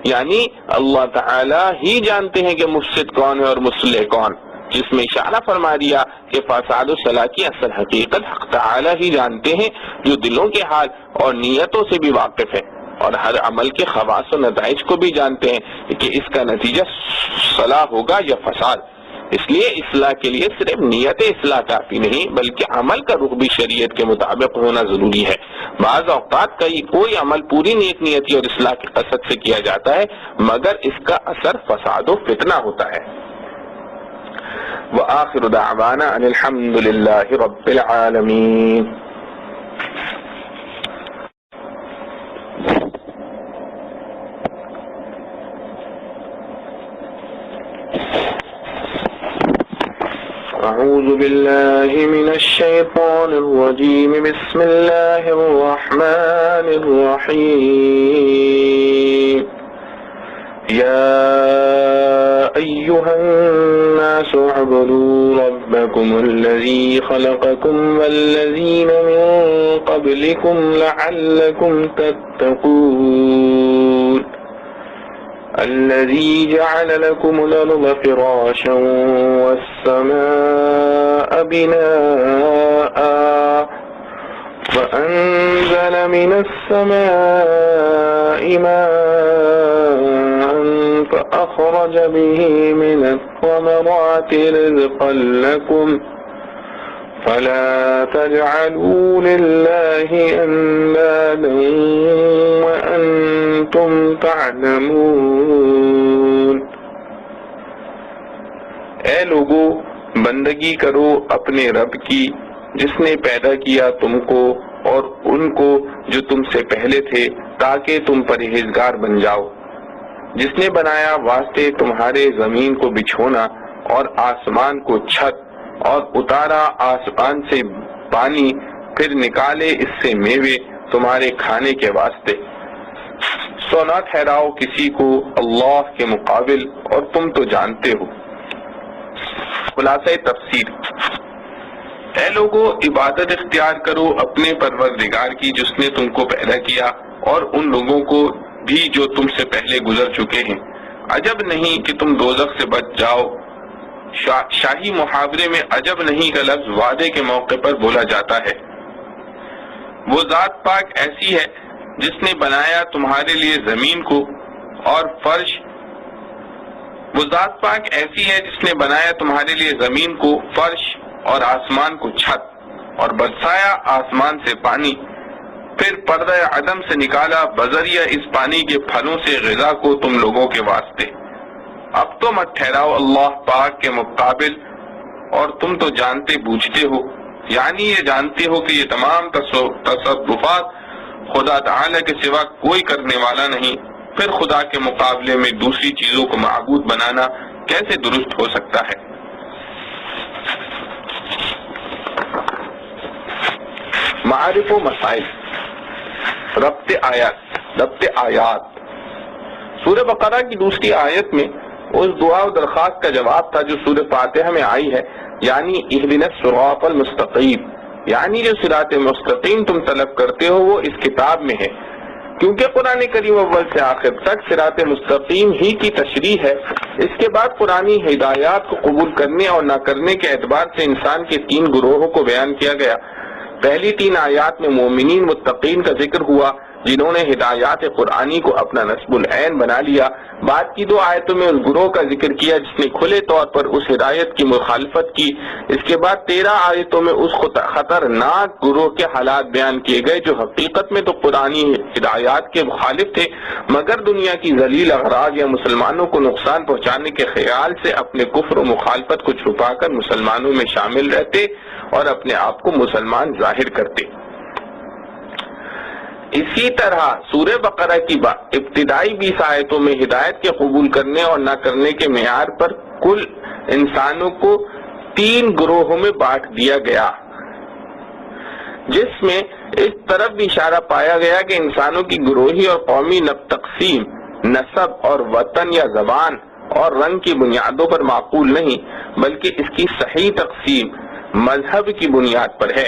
یعنی اللہ تعالی ہی جانتے ہیں کہ مفسد کون ہے اور مصلح کون، جس میں اشارہ فرما دیا کہ فساد و صلاح کی اصل حقیقت حق تعالی ہی جانتے ہیں جو دلوں کے حال اور نیتوں سے بھی واقف ہے، اور ہر عمل کے خواص و نتائج کو بھی جانتے ہیں کہ اس کا نتیجہ صلاح ہوگا یا فساد۔ اس لیے اصلاح کے لیے صرف نیت اصلاح کافی نہیں بلکہ عمل کا رخ بھی شریعت کے مطابق ہونا ضروری ہے۔ بعض اوقات کوئی عمل پوری نیک نیتی اور اصلاح کے قصد سے کیا جاتا ہے مگر اس کا اثر فساد و فتنہ ہوتا ہے۔ وآخر دعوانا ان الحمد للہ رب العالمین۔ اعوذ باللہ من الشیطان الرجیم بسم اللہ الرحمن الرحیم۔ یا ایہا الناس اعبدوا ربکم الذی خلقکم والذین من قبلکم لعلکم تتقون الذي جعل لكم الأرض فراشا والسماء بناء وأنزل من السماء ماء فأخرج به من الثمرات رزقا لكم فلا تجعلوا لله أندادا وأنتم تعلمون۔ اے لوگو بندگی کرو اپنے رب کی جس نے پیدا کیا تم کو اور ان کو جو تم سے پہلے تھے تاکہ تم پرہیزگار بن جاؤ، جس نے بنایا واسطے تمہارے زمین کو بچھونا اور آسمان کو چھت اور اتارا آسمان سے پانی پھر نکالے اس سے میوے تمہارے کھانے کے واسطے، سو نہ ٹھہراؤ کسی کو اللہ کے مقابل اور تم تو جانتے ہو۔ خلاصہ تفسیر، اے لوگو عبادت اختیار کرو اپنے پروردگار کی جس نے تم کو پیدا کیا اور ان لوگوں کو بھی جو تم سے پہلے گزر چکے ہیں، عجب نہیں کہ تم دوزخ سے بچ جاؤ۔ شاہی محاورے میں عجب نہیں کا لفظ وعدے کے موقع پر بولا جاتا ہے۔ وہ ذات پاک ایسی ہے جس نے بنایا تمہارے لیے زمین کو اور فرش، وہ ذات پاک ایسی ہے جس نے بنایا تمہارے لیے زمین کو فرش اور آسمان کو چھت اور برسایا آسمان سے پانی، پھر پردہ عدم سے نکالا بذریعہ اس پانی کے پھلوں سے غذا کو تم لوگوں کے واسطے۔ اب تو مت ٹھہراؤ اللہ پاک کے مقابل اور تم تو جانتے بوجھتے ہو، یعنی یہ جانتے ہو کہ یہ تمام تصرفات خدا تعالی کے سوا کوئی کرنے والا نہیں، پھر خدا کے مقابلے میں دوسری چیزوں کو معبود بنانا کیسے درست ہو سکتا ہے؟ معارف و مسائل، ربط آیات۔ سورہ بقرہ کی دوسری آیت میں اس دعا و درخواست کا جواب تھا جو سورہ فاتحہ میں آئی ہے، یعنی اہدنا الصراط المستقیم، یعنی جو صراط مستقیم تم طلب کرتے ہو وہ اس کتاب میں ہے۔ کیونکہ قرآن کریم اول سے آخر تک صراط مستقیم ہی کی تشریح ہے، اس کے بعد قرآنی ہدایات کو قبول کرنے اور نہ کرنے کے اعتبار سے انسان کے 3 گروہوں کو بیان کیا گیا۔ پہلی 3 آیات میں مومنین متقین کا ذکر ہوا، جنہوں نے ہدایات قرآنی کو اپنا نصب العین بنا لیا۔ بعد کی 2 آیتوں میں اس گروہ کا ذکر کیا جس نے کھلے طور پر اس ہدایت کی مخالفت کی۔ اس کے بعد 13 آیتوں میں اس خطرناک گروہ کے حالات بیان کیے گئے جو حقیقت میں تو قرآنی ہدایات کے مخالف تھے، مگر دنیا کی ذلیل اغراض یا مسلمانوں کو نقصان پہنچانے کے خیال سے اپنے کفر و مخالفت کو چھپا کر مسلمانوں میں شامل رہتے اور اپنے آپ کو مسلمان ظاہر کرتے۔ اسی طرح سورہ بقرہ کی ابتدائی 20 آیتوں میں ہدایت کے قبول کرنے اور نہ کرنے کے معیار پر کل انسانوں کو 3 گروہوں میں بانٹ دیا گیا، جس میں اس طرف بھی اشارہ پایا گیا کہ انسانوں کی گروہی اور قومی تقسیم نسب اور وطن یا زبان اور رنگ کی بنیادوں پر معقول نہیں، بلکہ اس کی صحیح تقسیم مذہب کی بنیاد پر ہے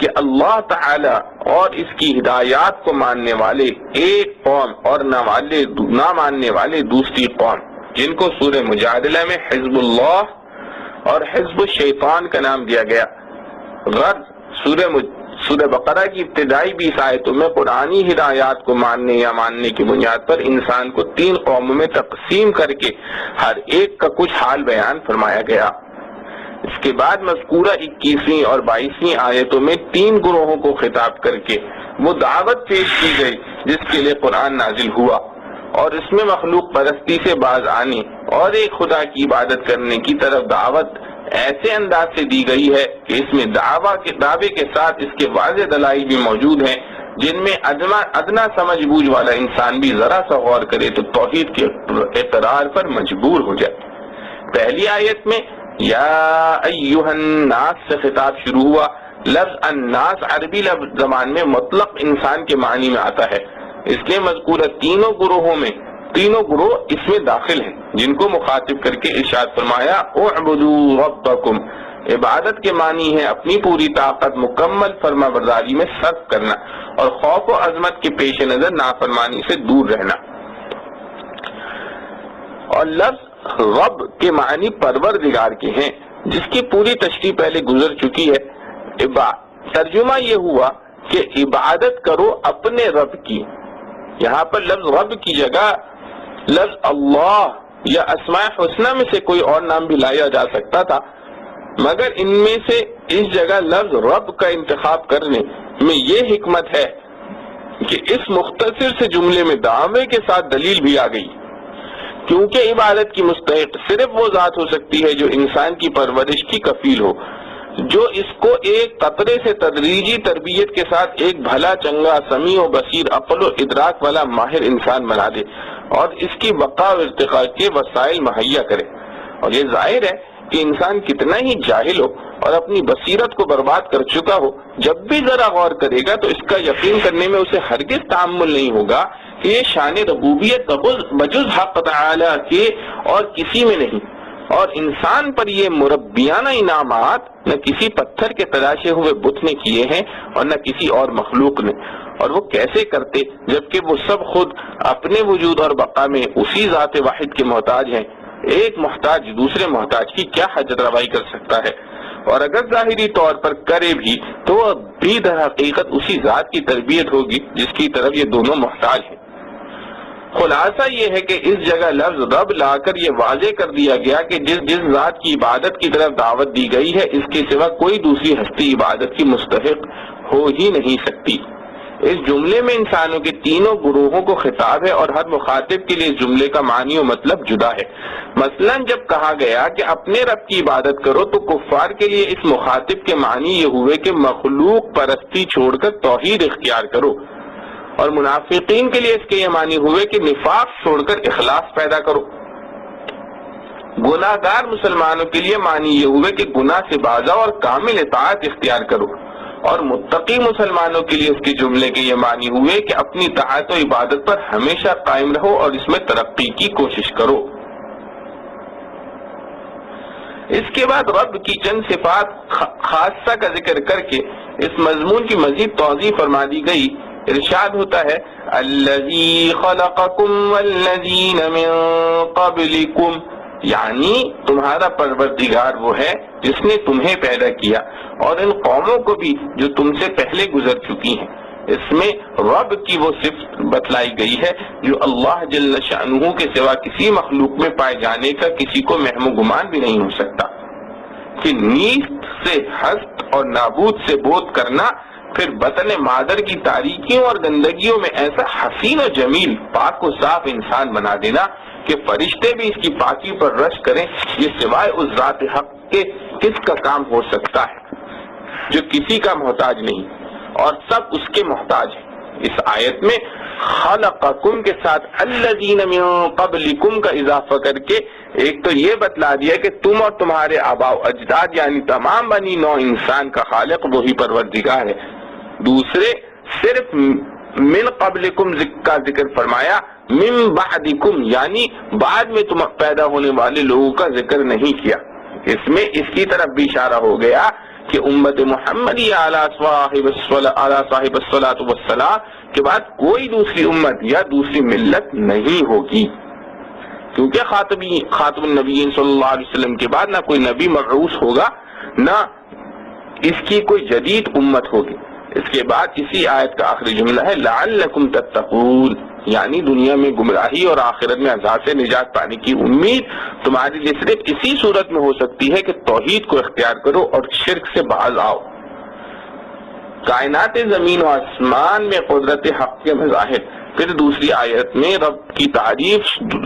کہ اللہ تعالی اور اس کی ہدایات کو ماننے والے ایک قوم اور نہ ماننے والے دوسری قوم، جن کو سورہ مجادلہ میں حزب اللہ اور حزب الشیطان کا نام دیا گیا۔ غرض سورہ بقرہ کی ابتدائی 20 آیتوں میں قرآنی ہدایات کو ماننے یا ماننے کی بنیاد پر انسان کو 3 قوموں میں تقسیم کر کے ہر ایک کا کچھ حال بیان فرمایا گیا۔ اس کے بعد مذکورہ 21ویں اور 22ویں آیتوں میں 3 گروہوں کو خطاب کر کے وہ دعوت پیش کی گئی جس کے لیے قرآن نازل ہوا، اور اس میں مخلوق پرستی سے باز آنے اور ایک خدا کی عبادت کرنے کی طرف دعوت ایسے انداز سے دی گئی ہے کہ اس میں دعوے کے ساتھ اس کے واضح دلائل بھی موجود ہیں، جن میں ادنا سمجھ بوجھ والا انسان بھی ذرا سا غور کرے تو توحید کے اقرار پر مجبور ہو جائے۔ پہلی آیت میں یا ایھا الناس سے خطاب شروع ہوا۔ لفظ الناس عربی لفظ زبان میں مطلق انسان کے معنی میں آتا ہے، اس لیے مذکورہ تینوں گروہ اس میں داخل ہیں، جن کو مخاطب کر کے ارشاد فرمایا اعبدوا ربکم۔ عبادت کے معنی ہے اپنی پوری طاقت مکمل فرما برداری میں صرف کرنا اور خوف و عظمت کے پیش نظر نافرمانی سے دور رہنا۔ اور لفظ رب کے معنی پروردگار کے ہیں، جس کی پوری تشریح پہلے گزر چکی ہے۔ ترجمہ یہ ہوا کہ عبادت کرو اپنے رب کی۔ یہاں پر لفظ رب کی جگہ لفظ اللہ یا اسماء حسنہ میں سے کوئی اور نام بھی لایا جا سکتا تھا، مگر ان میں سے اس جگہ لفظ رب کا انتخاب کرنے میں یہ حکمت ہے کہ اس مختصر سے جملے میں دعوے کے ساتھ دلیل بھی آ گئی، کیونکہ عبادت کی مستحق صرف وہ ذات ہو سکتی ہے جو انسان کی پرورش کی کفیل ہو، جو اس کو ایک قطرے سے تدریجی تربیت کے ساتھ ایک بھلا چنگا سمیع و بصیر عقل و ادراک والا ماہر انسان بنا دے اور اس کی بقا و ارتقاء کے وسائل مہیا کرے۔ اور یہ ظاہر ہے کہ انسان کتنا ہی جاہل ہو اور اپنی بصیرت کو برباد کر چکا ہو، جب بھی ذرا غور کرے گا تو اس کا یقین کرنے میں اسے ہرگز تعمل نہیں ہوگا کہ یہ شان ربوبیت بجز حق تعالی کے اور کسی میں نہیں، اور انسان پر یہ مربیانہ انعامات نہ کسی پتھر کے تراشے ہوئے بت نے کیے ہیں اور نہ کسی اور مخلوق نے، اور وہ کیسے کرتے جبکہ وہ سب خود اپنے وجود اور بقا میں اسی ذات واحد کے محتاج ہیں۔ ایک محتاج دوسرے محتاج کی کیا حاجت روائی کر سکتا ہے، اور اگر ظاہری طور پر کرے بھی تو وہ بھی در حقیقت اسی ذات کی تربیت ہوگی جس کی طرف یہ دونوں محتاج ہیں۔ خلاصہ یہ ہے کہ اس جگہ لفظ رب لا کر یہ واضح کر دیا گیا کہ جس ذات کی عبادت کی طرف دعوت دی گئی ہے اس کے سوا کوئی دوسری ہستی عبادت کی مستحق ہو ہی نہیں سکتی۔ اس جملے میں انسانوں کے تینوں گروہوں کو خطاب ہے اور ہر مخاطب کے لیے اس جملے کا معنی و مطلب جدا ہے۔ مثلا جب کہا گیا کہ اپنے رب کی عبادت کرو تو کفار کے لیے اس مخاطب کے معنی یہ ہوئے کہ مخلوق پرستی چھوڑ کر توحید اختیار کرو، اور منافقین کے لیے اس کے یہ معنی ہوئے کہ نفاق چھوڑ کر اخلاص پیدا کرو۔ گناہ گار مسلمانوں کے لیے معنی یہ ہوئے کہ گناہ سے باز آؤ اور کامل اطاعت اختیار کرو، اور متقی مسلمانوں کے لیے اس کے جملے کے یہ معنی ہوئے کہ اپنی طاعت و عبادت پر ہمیشہ قائم رہو اور اس میں ترقی کی کوشش کرو۔ اس کے بعد رب کی چند صفات خاصہ کا ذکر کر کے اس مضمون کی مزید توضیح فرما دی گئی۔ ارشاد ہوتا ہے الذی خلقکم والذین من قبلکم، یعنی تمہارا پروردگار وہ ہے جس نے تمہیں پیدا کیا اور ان قوموں کو بھی جو تم سے پہلے گزر چکی ہیں۔ اس میں رب کی وہ صفت بتلائی گئی ہے جو اللہ جل شانہ کے سوا کسی مخلوق میں پائے جانے کا کسی کو وہم و گمان بھی نہیں ہو سکتا، کہ نیست سے ہست اور نابود سے بود کرنا، پھر بطن مادر کی تاریکیوں اور گندگیوں میں ایسا حسین و جمیل پاک و صاف انسان بنا دینا کہ فرشتے بھی اس کی پاکی پر رشک کریں، یہ سوائے اس ذات حق کے کس کا کام ہو سکتا ہے جو کسی کا محتاج نہیں اور سب اس کے محتاج ہیں۔ اس آیت میں خلقکم کے ساتھ الذین من قبلکم کا اضافہ کر کے ایک تو یہ بتلا دیا کہ تم اور تمہارے آباء و اجداد یعنی تمام بنی نوع انسان کا خالق وہی پروردگار ہے، دوسرے صرف من قبلکم کا ذکر فرمایا، من بعدکم یعنی بعد میں تم پیدا ہونے والے لوگوں کا ذکر نہیں کیا۔ اس میں اس کی طرف بھی اشارہ ہو گیا کہ امت محمدی علی صاحب الصلاۃ والسلام کے بعد کوئی دوسری امت یا دوسری ملت نہیں ہوگی، کیونکہ خاتم النبیین صلی اللہ علیہ وسلم کے بعد نہ کوئی نبی مبعوث ہوگا نہ اس کی کوئی جدید امت ہوگی۔ اس کے بعد اسی آیت کا آخری جملہ ہے لعلکم تتقون، یعنی دنیا میں گمراہی اور آخرت میں عذاب سے نجات پانے کی امید تمہارے لیے صرف اسی صورت میں ہو سکتی ہے کہ توحید کو اختیار کرو اور شرک سے باز آؤ۔ کائنات زمین و آسمان میں قدرت حق کے مظاہر۔ پھر دوسری آیت میں رب کی تعریف،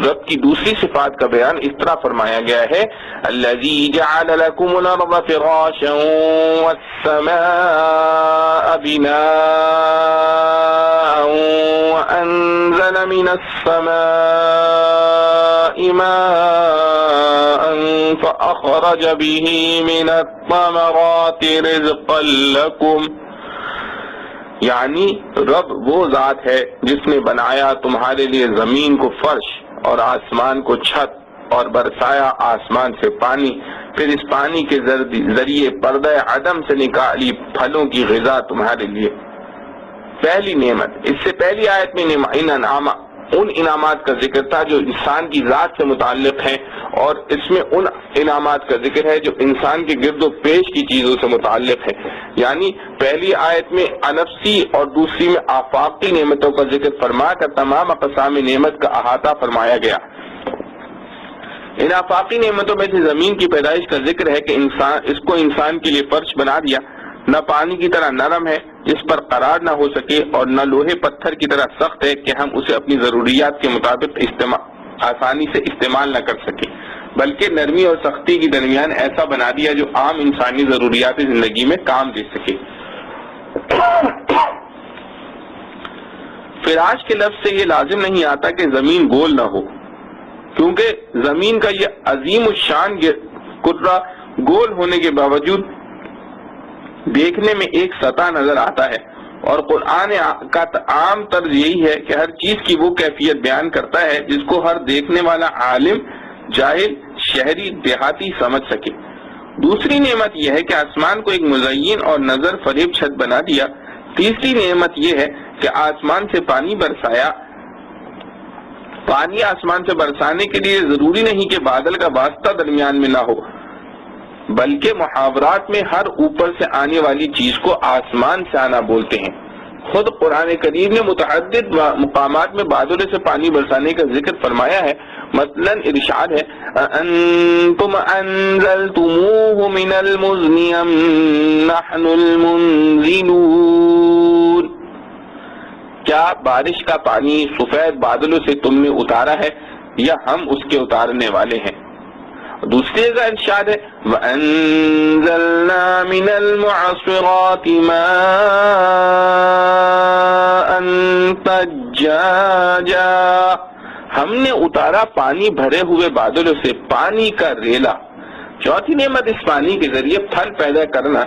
رب کی دوسری صفات کا بیان اس طرح فرمایا گیا ہے الذی جعل لکم الارض فراشا والسماء بناء وانزل من السماء ماء فاخرج به من الثمرات رزقا لکم، یعنی رب وہ ذات ہے جس نے بنایا تمہارے لیے زمین کو فرش اور آسمان کو چھت اور برسایا آسمان سے پانی، پھر اس پانی کے ذریعے پردہ عدم سے نکالی پھلوں کی غذا تمہارے لیے۔ پہلی نعمت، اس سے پہلی آیت میں ان انعامات کا ذکر تھا جو انسان کی ذات سے متعلق ہیں، اور اس میں ان انعامات کا ذکر ہے جو انسان کے گرد و پیش کی چیزوں سے متعلق ہے، یعنی پہلی آیت میں انفسی اور دوسری میں آفاقی نعمتوں کا ذکر فرما کر تمام اقسام نعمت کا احاطہ فرمایا گیا۔ ان آفاقی نعمتوں میں سے زمین کی پیدائش کا ذکر ہے کہ اس کو انسان کے لیے فرش بنا دیا، نہ پانی کی طرح نرم ہے جس پر قرار نہ ہو سکے اور نہ لوہے پتھر کی طرح سخت ہے کہ ہم اسے اپنی ضروریات کے مطابق آسانی سے استعمال نہ کر سکے، بلکہ نرمی اور سختی کے درمیان ایسا بنا دیا جو عام انسانی ضروریات زندگی میں کام دے سکے۔ فراش کے لفظ سے یہ لازم نہیں آتا کہ زمین گول نہ ہو، کیونکہ زمین کا یہ عظیم الشان کرہ گول ہونے کے باوجود دیکھنے میں ایک سطح نظر آتا ہے، اور قرآن کا عام طرز یہی ہے کہ ہر چیز کی وہ کیفیت بیان کرتا ہے جس کو ہر دیکھنے والا عالم، جاہل، شہری، دیہاتی سمجھ سکے۔ دوسری نعمت یہ ہے کہ آسمان کو ایک مزین اور نظر فریب چھت بنا دیا۔ تیسری نعمت یہ ہے کہ آسمان سے پانی برسایا۔ پانی آسمان سے برسانے کے لیے ضروری نہیں کہ بادل کا واسطہ درمیان میں نہ ہو، بلکہ محاورات میں ہر اوپر سے آنے والی چیز کو آسمان سے آنا بولتے ہیں۔ خود قرآن کریم نے متعدد مقامات میں بادلوں سے پانی برسانے کا ذکر فرمایا ہے، مثلا ارشاد ہے انتم انزلتموه من المزن ام نحن المنزلون، کیا بارش کا پانی سفید بادلوں سے تم نے اتارا ہے یا ہم اس کے اتارنے والے ہیں۔ دوسری جگہ ارشاد ہے وَأَنزَلْنَا مِنَ الْمُعْصِرَاتِ مَاءً ثَجَّاجًا، ہم نے اتارا پانی بھرے ہوئے بادلوں سے پانی کا ریلا۔ چوتھی نعمت اس پانی کے ذریعے پھل پیدا کرنا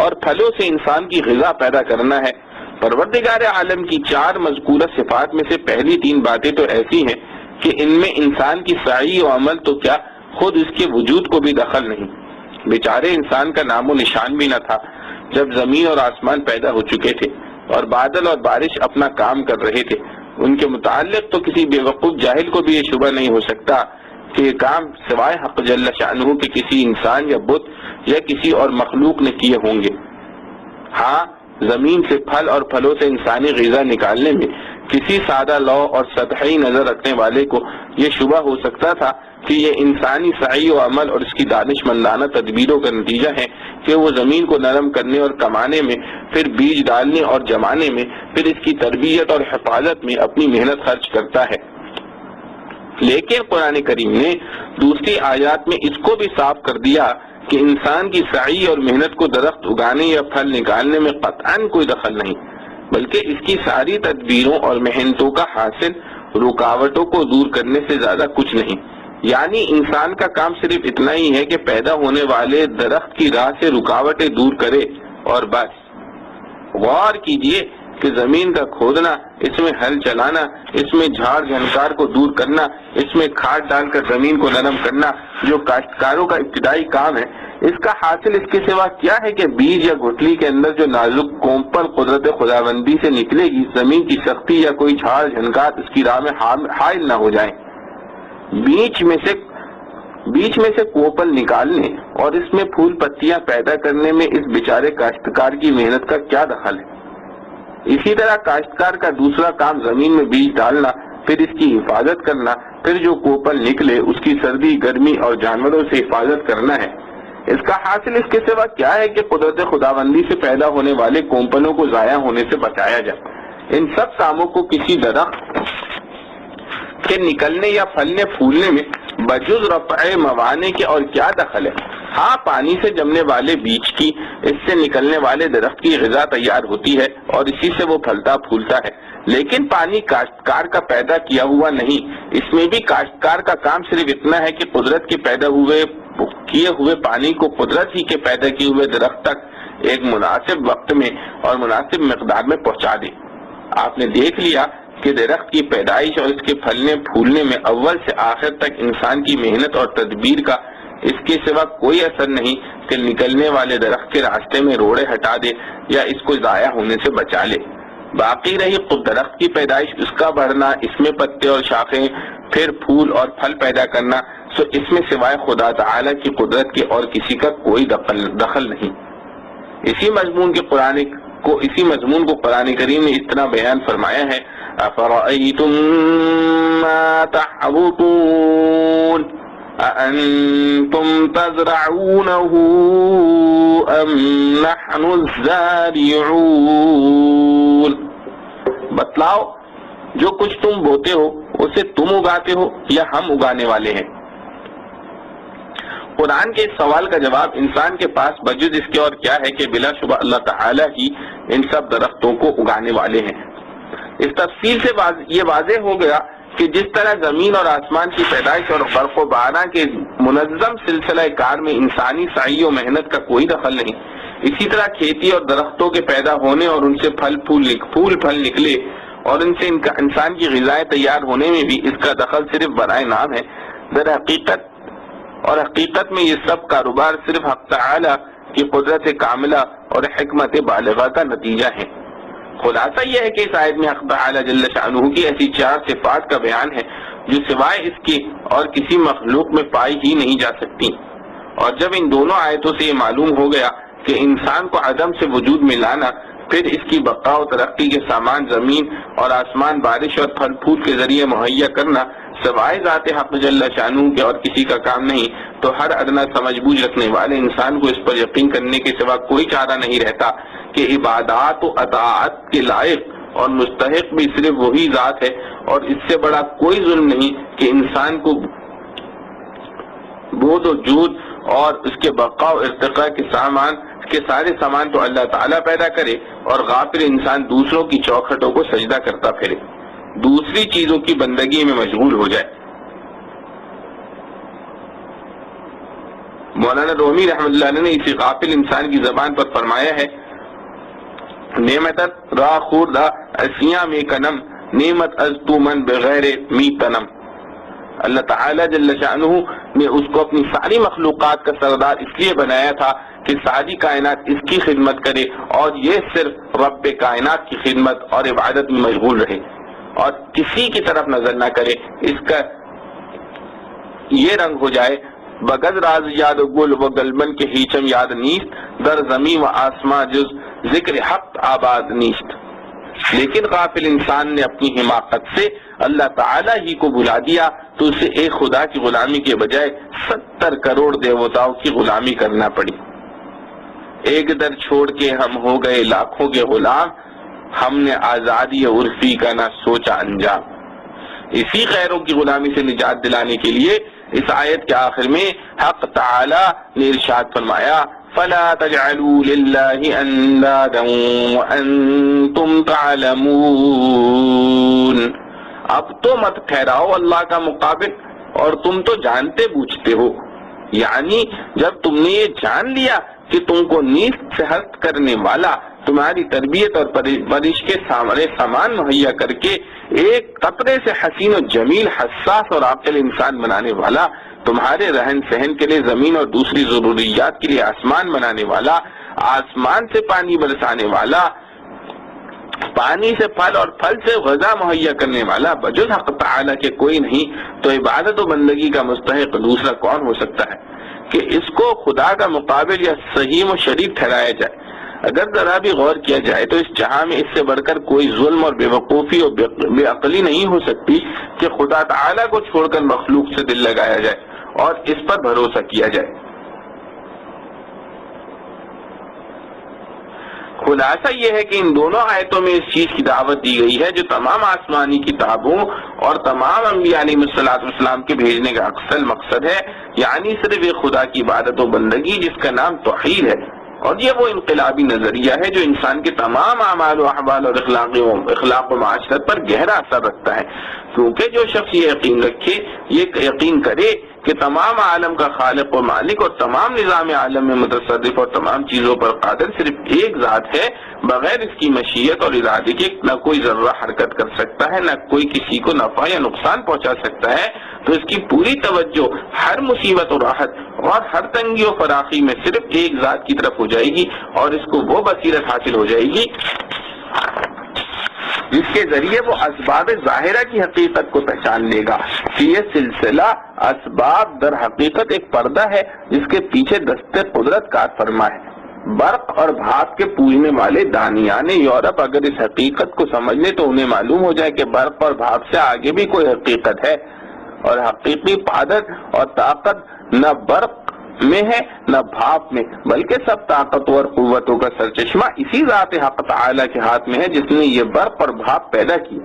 اور پھلوں سے انسان کی غذا پیدا کرنا ہے۔ پروردگار عالم کی چار مذکورہ صفات میں سے پہلی تین باتیں تو ایسی ہیں کہ ان میں انسان کی سعی و عمل تو کیا خود اس کے وجود کو بھی دخل نہیں۔ بیچارے انسان کا نام و نشان بھی نہ تھا جب زمین اور آسمان پیدا ہو چکے تھے اور بادل اور بارش اپنا کام کر رہے تھے۔ ان کے متعلق تو کسی بے وقوف جاہل کو بھی یہ شبہ نہیں ہو سکتا کہ یہ کام سوائے حق جل شانہ کے کسی انسان یا بت یا کسی اور مخلوق نے کیے ہوں گے۔ ہاں، زمین سے پھل اور پھلوں سے انسانی غذا نکالنے میں کسی سادہ لو اور سطحی نظر رکھنے والے کو یہ شبہ ہو سکتا تھا کہ یہ انسانی سعی و عمل اور اس کی دانش مندانہ تدبیروں کا نتیجہ ہے کہ وہ زمین کو نرم کرنے اور کمانے میں، پھر بیج ڈالنے اور جمانے میں، پھر اس کی تربیت اور حفاظت میں اپنی محنت خرچ کرتا ہے۔ لیکن قرآن کریم نے دوسری آیات میں اس کو بھی صاف کر دیا کہ انسان کی سعی اور محنت کو درخت اگانے یا پھل نکالنے میں قطعاً کوئی دخل نہیں، بلکہ اس کی ساری تدبیروں اور محنتوں کا حاصل رکاوٹوں کو دور کرنے سے زیادہ کچھ نہیں۔ یعنی انسان کا کام صرف اتنا ہی ہے کہ پیدا ہونے والے درخت کی راہ سے رکاوٹیں دور کرے اور بس۔ غور کیجئے کہ زمین کا کھودنا، اس میں ہل چلانا، اس میں جھاڑ جھنکار کو دور کرنا، اس میں کھاد ڈال کر زمین کو نرم کرنا جو کاشتکاروں کا ابتدائی کام ہے، اس کا حاصل اس کے سوا کیا ہے کہ بیج یا گٹھلی کے اندر جو نازک کونپل قدرت خداوندی سے نکلے گی، زمین کی سختی یا کوئی جھاڑ جھنکار اس کی راہ میں حائل نہ ہو جائیں۔ بیچ میں سے کوپل نکالنے اور اس میں پھول پتیاں پیدا کرنے میں اس بیچارے کاشتکار کی محنت کا کیا دخل ہے؟ اسی طرح کاشتکار کا دوسرا کام زمین میں بیج ڈالنا، پھر اس کی حفاظت کرنا، پھر جو کوپل نکلے اس کی سردی، گرمی اور جانوروں سے حفاظت کرنا ہے۔ اس کا حاصل اس کے سوا کیا ہے کہ قدرت خداوندی سے پیدا ہونے والے کوپلوں کو ضائع ہونے سے بچایا جائے۔ ان سب کاموں کو کسی درخت کے نکلنے یا پھلنے پھولنے میں بجز رفع موانع کے اور کیا دخل ہے؟ ہاں، پانی سے جمنے والے بیج کی، اس سے نکلنے والے درخت کی غذا تیار ہوتی ہے اور اسی سے وہ پھلتا پھولتا ہے، لیکن پانی کاشتکار کا پیدا کیا ہوا نہیں۔ اس میں بھی کاشتکار کا کام صرف اتنا ہے کہ قدرت کے پیدا کیے ہوئے پانی کو قدرت ہی کے پیدا کیے ہوئے درخت تک ایک مناسب وقت میں اور مناسب مقدار میں پہنچا دے۔ آپ نے دیکھ لیا کہ درخت کی پیدائش اور اس کے پھلنے پھولنے میں اول سے آخر تک انسان کی محنت اور تدبیر کا اس کے سوا کوئی اثر نہیں کہ نکلنے والے درخت کے راستے میں روڑے ہٹا دے یا اس کو ضائع ہونے سے بچا لے۔ باقی رہی خود درخت کی پیدائش، اس کا بڑھنا، اس میں پتے اور شاخیں، پھر پھول اور پھل پیدا کرنا، سو اس میں سوائے خدا تعالی کی قدرت کے اور کسی کا کوئی دخل نہیں۔ اسی مضمون کو قرآن کریم نے اس طرح بیان فرمایا ہے: أَفَرَأَيْتُم مَّا تَحْرُثُونَ أَأَنتُمْ تَزْرَعُونَهُ أَمْ نَحْنُ الزَّارِعُونَ۔ بتلاؤ، جو کچھ تم بوتے ہو اسے تم اگاتے ہو یا ہم اگانے والے ہیں؟ قرآن کے اس سوال کا جواب انسان کے پاس بجز اس کے اور کیا ہے کہ بلا شبہ اللہ تعالیٰ ہی ان سب درختوں کو اگانے والے ہیں۔ اس تفصیل سے یہ واضح ہو گیا کہ جس طرح زمین اور آسمان کی پیدائش اور برق و باران کے منظم سلسلہ کار میں انسانی سعی و محنت کا کوئی دخل نہیں، اسی طرح کھیتی اور درختوں کے پیدا ہونے اور ان سے پھل پھل نکلے اور ان سے انسان کی غذائیں تیار ہونے میں بھی اس کا دخل صرف برائے نام ہے۔ در حقیقت میں یہ سب کاروبار صرف حق تعالی کی قدرت کاملہ اور حکمت بالغہ کا نتیجہ ہے۔ خلاصہ یہ ہے کہ اس آیت میں حق تعالی جل شانہ کی ایسی 4 صفات کا بیان ہے جو سوائے اس کے اور کسی مخلوق میں پائی ہی نہیں جا سکتی، اور جب ان دونوں آیتوں سے یہ معلوم ہو گیا کہ انسان کو عدم سے وجود میں لانا، پھر اس کی بقا و ترقی کے سامان زمین اور آسمان، بارش اور پھل پھول کے ذریعے مہیا کرنا سوائے ذات حق جل شانہ کے اور کسی کا کام نہیں، تو ہر ادنا سمجھ بوجھ رکھنے والے انسان کو اس پر یقین کرنے کے سوا کوئی چارہ نہیں رہتا کہ عبادات و اطاعت کے لائق اور مستحق بھی صرف وہی ذات ہے، اور اس سے بڑا کوئی ظلم نہیں کہ انسان کو بود و جود اور اس کے بقا و ارتقاء کے سارے سامان تو اللہ تعالیٰ پیدا کرے اور غافل انسان دوسروں کی چوکھٹوں کو سجدہ کرتا پھرے، دوسری چیزوں کی بندگی میں مشغول ہو جائے۔ مولانا رومی رحمۃ اللہ علیہ نے اسی غافل انسان کی زبان پر فرمایا ہے: نعمت را خوردہ اسیاں میں کنم، نعمت از تو من بغیر می تنم۔ اللہ تعالیٰ جل شانہ نے اس کو اپنی ساری مخلوقات کا سردار اس لیے بنایا تھا کہ ساری کائنات اس کی خدمت کرے اور یہ صرف رب کائنات کی خدمت اور عبادت میں مشغول رہے اور کسی کی طرف نظر نہ کرے۔ اس کا یہ رنگ ہو جائے: بگز راز یاد گل و گلبن کے ہیچم یاد نیست، در زمین و آسمان جز ذکر حق آباد نیست، لیکن غافل انسان نے اپنی حماقت سے اللہ تعالیٰ ہی کو بھلا دیا تو اسے ایک خدا کی غلامی کے بجائے 70 کروڑ دیوتاؤں کی غلامی کرنا پڑی۔ ایک در چھوڑ کے ہم ہو گئے لاکھوں کے غلام، ہم نے آزادی عرفی کا نہ سوچا انجام۔ اسی غیروں کی غلامی سے نجات دلانے کے لیے اس آیت کے آخر میں حق تعالی نے ارشاد فرمایا فَلَا تَجْعَلُوا لِلَّهِ أَنْدَادًا وَأَنْتُمْ تَعْلَمُونَ، اب تو مت ٹھہراؤ اللہ کا مقابل اور تم تو جانتے بوجھتے ہو، یعنی جب تم نے یہ جان لیا کہ تم کو نیز سے ہست کرنے والا، تمہاری تربیت اور پرورش کے سامان مہیا کر کے ایک قطرے سے حسین و جمیل، حساس اور عاقل انسان بنانے والا، تمہارے رہن سہن کے لیے زمین اور دوسری ضروریات کے لیے آسمان بنانے والا، آسمان سے پانی برسانے والا، پانی سے پھل اور پھل سے غذا مہیا کرنے والا بجز حق تعالی کے کوئی نہیں، تو عبادت و بندگی کا مستحق دوسرا کون ہو سکتا ہے کہ اس کو خدا کا مقابل یا صحیح و شریک ٹھہرایا جائے؟ اگر ذرا بھی غور کیا جائے تو اس جہاں میں اس سے بڑھ کر کوئی ظلم اور بے وقوفی اور بے عقلی نہیں ہو سکتی کہ خدا تعالی کو چھوڑ کر مخلوق سے دل لگایا جائے اور اس پر بھروسہ کیا جائے۔ خلاصہ یہ ہے کہ ان دونوں آیتوں میں اس چیز کی دعوت دی گئی ہے جو تمام آسمانی کتابوں اور تمام انبیاء علیہ السلام کے بھیجنے کا اصل مقصد ہے، یعنی صرف ایک خدا کی عبادت و بندگی جس کا نام توحید ہے، اور یہ وہ انقلابی نظریہ ہے جو انسان کے تمام اعمال و احوال اور اخلاق و معاشرت پر گہرا اثر رکھتا ہے، کیونکہ جو شخص یہ یقین کرے کہ تمام عالم کا خالق و مالک اور تمام نظام عالم میں متصرف اور تمام چیزوں پر قادر صرف ایک ذات ہے، بغیر اس کی مشیت اور ارادے کے نہ کوئی ذرہ حرکت کر سکتا ہے، نہ کوئی کسی کو نفع یا نقصان پہنچا سکتا ہے، تو اس کی پوری توجہ ہر مصیبت و راحت اور ہر تنگی و فراخی میں صرف ایک ذات کی طرف ہو جائے گی، اور اس کو وہ بصیرت حاصل ہو جائے گی جس کے ذریعے وہ اسباب ظاہرہ کی حقیقت کو پہچان لے گا کہ یہ سلسلہ اسباب در حقیقت ایک پردہ ہے جس کے پیچھے دست قدرت کار فرما ہے۔ برق اور بھاپ کے پوجنے والے دانیان یورپ اگر اس حقیقت کو سمجھ لیں تو انہیں معلوم ہو جائے کہ برق اور بھاپ سے آگے بھی کوئی حقیقت ہے، اور حقیقی پادر اور طاقت نہ برق میں ہے نہ بھاپ میں، بلکہ سب طاقتور قوتوں کا سرچشمہ اسی ذات حق تعالی کے ہاتھ میں ہے جس نے یہ برق اور بھاپ پیدا کی۔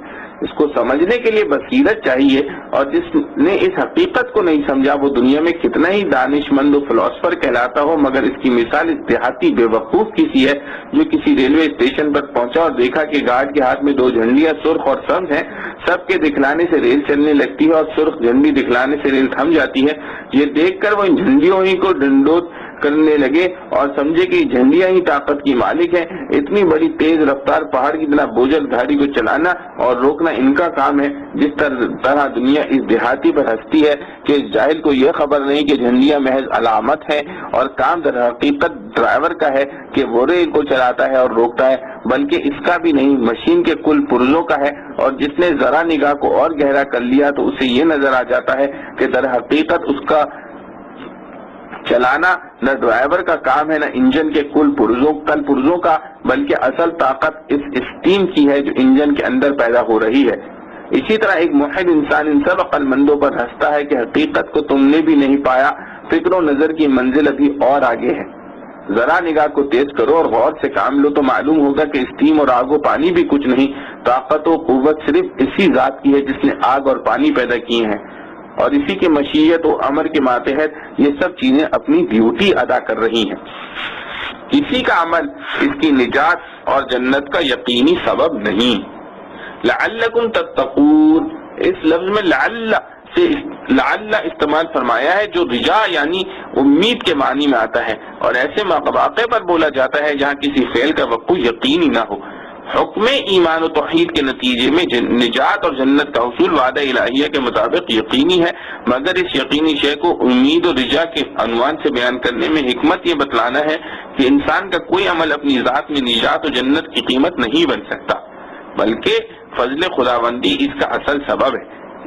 اس کو سمجھنے کے لیے بصیرت چاہیے، اور جس نے اس حقیقت کو نہیں سمجھا وہ دنیا میں کتنا ہی دانش مند و فلاسفر کہلاتا ہو، مگر اس کی مثال اس دیہاتی بے وقوف کسی ہے جو کسی ریلوے اسٹیشن پر پہنچا اور دیکھا کہ گارڈ کے ہاتھ میں 2 جھنڈیاں سرخ اور سبز ہیں، سب کے دکھلانے سے ریل چلنے لگتی ہے اور سرخ جھنڈی دکھلانے سے ریل تھم جاتی ہے۔ یہ دیکھ کر وہ ان جھنڈیوں ہی کو ڈنڈوت کرنے لگے اور سمجھے کہ جھنڈیاں ہی طاقت کی مالک ہیں۔ اتنی بڑی تیز رفتار پہاڑ کی طرح بوجھل گاڑی کو چلانا اور روکنا ان کا کام ہے۔ جس طرح دنیا اس دیہاتی پر ہنستی ہے کہ اس جاہل کو یہ خبر نہیں کہ جھنڈیاں محض علامت ہے اور کام در حقیقت ڈرائیور کا ہے کہ وہ ریل کو چلاتا ہے اور روکتا ہے، بلکہ اس کا بھی نہیں، مشین کے کل پرزوں کا ہے۔ اور جس نے ذرا نگاہ کو اور گہرا کر لیا تو اسے یہ نظر آ جاتا ہے کہ در حقیقت اس کا چلانا نہ ڈرائیور کا کام ہے، نہ انجن کے کل پرزوں کا، بلکہ اصل طاقت اس اسٹیم کی ہے جو انجن کے اندر پیدا ہو رہی ہے۔ اسی طرح ایک موحد انسان ان سب عقل مندوں پر ہنستا ہے کہ حقیقت کو تم نے بھی نہیں پایا، فکر و نظر کی منزل ابھی اور آگے ہے۔ ذرا نگاہ کو تیز کرو اور غور سے کام لو تو معلوم ہوگا کہ اسٹیم اور آگ و پانی بھی کچھ نہیں، طاقت و قوت صرف اسی ذات کی ہے جس نے آگ اور پانی پیدا کیے ہیں، اور اسی کے مشیت و امر کے ماتحت یہ سب چیزیں اپنی ڈیوٹی ادا کر رہی ہیں۔ کسی کا عمل اس کی نجات اور جنت کا یقینی سبب نہیں۔ لعلکم تتقون، اس لفظ میں لعل استعمال فرمایا ہے جو رجا یعنی امید کے معنی میں آتا ہے، اور ایسے مواقع پر بولا جاتا ہے جہاں کسی فعل کا وقوع یقینی نہ ہو۔ حکم ایمان و توحید کے نتیجے میں نجات اور جنت کا حصول وعدہ الہیہ کے مطابق یقینی ہے، مگر اس یقینی شے کو امید و رجا کے عنوان سے بیان کرنے میں حکمت یہ بتلانا ہے کہ انسان کا کوئی عمل اپنی ذات میں نجات و جنت کی قیمت نہیں بن سکتا، بلکہ فضل خداوندی اس کا اصل سبب ہے۔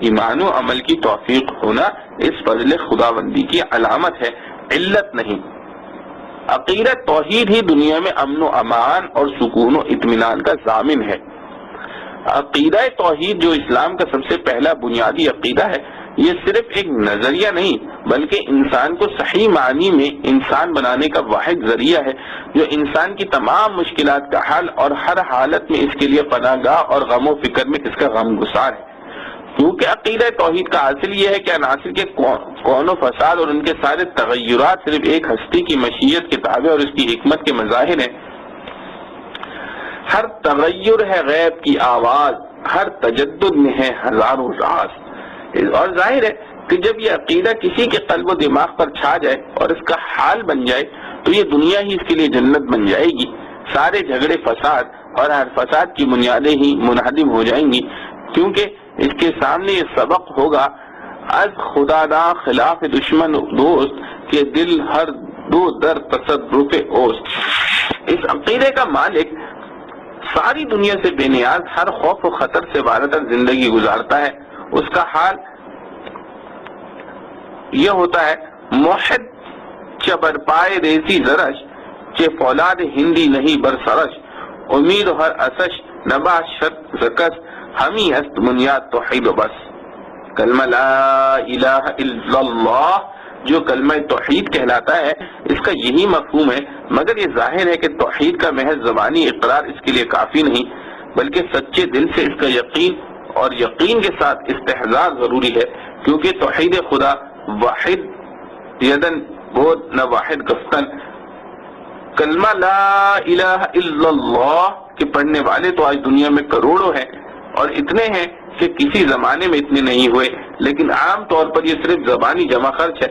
ایمان و عمل کی توفیق ہونا اس فضل خداوندی کی علامت ہے، علت نہیں۔ عقیدہ توحید ہی دنیا میں امن و امان اور سکون و اطمینان کا ضامن ہے۔ عقیدہ توحید جو اسلام کا سب سے پہلا بنیادی عقیدہ ہے، یہ صرف ایک نظریہ نہیں بلکہ انسان کو صحیح معنی میں انسان بنانے کا واحد ذریعہ ہے، جو انسان کی تمام مشکلات کا حل اور ہر حالت میں اس کے لیے پناہ گاہ اور غم و فکر میں اس کا غم گسار ہے۔ کیونکہ عقیدہ توحید کا حاصل یہ ہے کہ عناصر کے کون و فساد اور ان کے سارے تغیرات صرف ایک ہستی کی مشیت کے تابع اور اس کی حکمت کے مظاہر ہیں۔ ہر تغیر ہے غیب کی آواز، ہر تجدد میں ہے ہزاروں راز۔ اور ظاہر ہے کہ جب یہ عقیدہ کسی کے قلب و دماغ پر چھا جائے اور اس کا حال بن جائے تو یہ دنیا ہی اس کے لیے جنت بن جائے گی۔ سارے جھگڑے فساد اور ہر فساد کی بنیادیں ہی منہدم ہو جائیں گی، کیونکہ اس کے سامنے یہ سبق ہوگا از خدا دا خلاف دشمن دوست کے دل ہر دو در تصرف اوست۔ اس عقیدے کا مالک ساری دنیا سے بے نیاز ہر خوف و خطر سے بالاتر زندگی گزارتا ہے۔ اس کا حال یہ ہوتا ہے موحد چبر پائے ریزی زرش چے فولاد ہندی نہیں برسرش امید ہر اسش نبا شت زکس ہمی است بنیاد توحید و بس۔ کلمہ لا الہ الا اللہ جو کلمہ توحید کہلاتا ہے، اس کا یہی مفہوم ہے، مگر یہ ظاہر ہے کہ توحید کا محض زبانی اقرار اس کے لیے کافی نہیں، بلکہ سچے دل سے اس کا یقین اور یقین کے ساتھ استحضار ضروری ہے، کیونکہ توحید خدا واحد یدن بود نہ واحد گفتن۔ کلمہ لا الہ الا اللہ کے پڑھنے والے تو آج دنیا میں کروڑوں ہیں، اور اتنے ہیں کہ کسی زمانے میں اتنے نہیں ہوئے، لیکن عام طور پر یہ صرف زبانی جمع خرچ ہے۔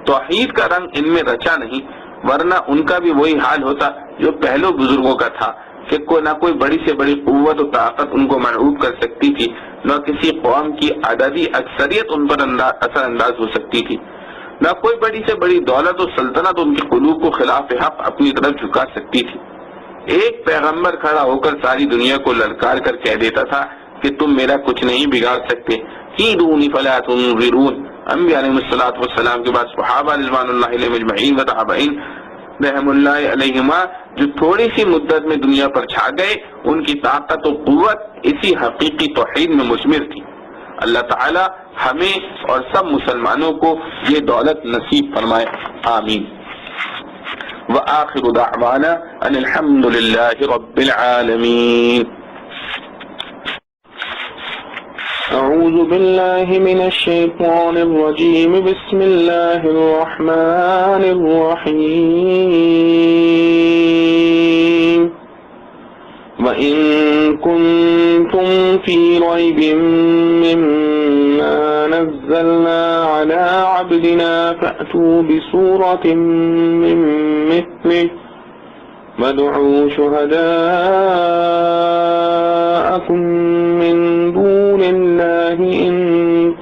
توحید کا رنگ ان میں رچا نہیں، ورنہ ان کا بھی وہی حال ہوتا جو پہلو بزرگوں کا تھا کہ نہ کوئی بڑی سے بڑی قوت و طاقت ان کو مرعوب کر سکتی تھی، نہ کسی قوم کی عددی اکثریت ان پر اثر انداز ہو سکتی تھی، نہ کوئی بڑی سے بڑی دولت و سلطنت ان کے قلوب کو خلاف حق اپنی طرف جھکا سکتی تھی۔ ایک پیغمبر کھڑا ہو کر ساری دنیا کو للکار کر کہہ دیتا تھا کہ تم میرا کچھ نہیں بگاڑ سکتے، کیدونی فلا تنظرون۔ انبیاء علیہ الصلوۃ والسلام کے بعد صحابہ رضوان اللہ علیہم اجمعین و تابعین رحم اللہ علیہما جو تھوڑی سی مدت میں دنیا پر چھا گئے، ان کی طاقت و قوت اسی حقیقی توحید میں مشمر تھی۔ اللہ تعالی ہمیں اور سب مسلمانوں کو یہ دولت نصیب فرمائے، آمین۔ وآخر دعوانا ان الحمد للہ رب العالمین۔ اعوذ باللہ من الشیطان الرجیم، بسم اللہ الرحمن الرحیم۔ وَإِن كُنتُمْ فِي رَيْبٍ مِّمَّا نَزَّلْنَا عَلَىٰ عَبْدِنَا فَأْتُوا بِسُورَةٍ مِّن مِّثْلِهِ وَادْعُوا شُهَدَاءَكُم مِّن دُونِ اللَّهِ إِن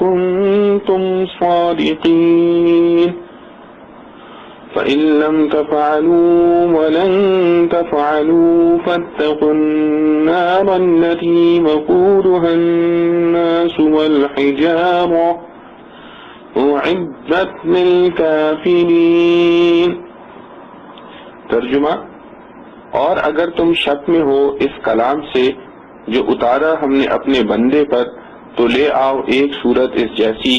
كُنتُمْ صَادِقِينَ فَإِن لَّمْ تَفْعَلُوا وَلَن تَفْعَلُوا فَاتَّقُوا النَّارَ الَّتِي وَقُودُهَا النَّاسُ وَالْحِجَارَةُ أُعِدَّتْ لِلْكَافِرِينَ۔ ترجمہ: اور اگر تم شک میں ہو اس کلام سے جو اتارا ہم نے اپنے بندے پر، تو لے آؤ ایک صورت اس جیسی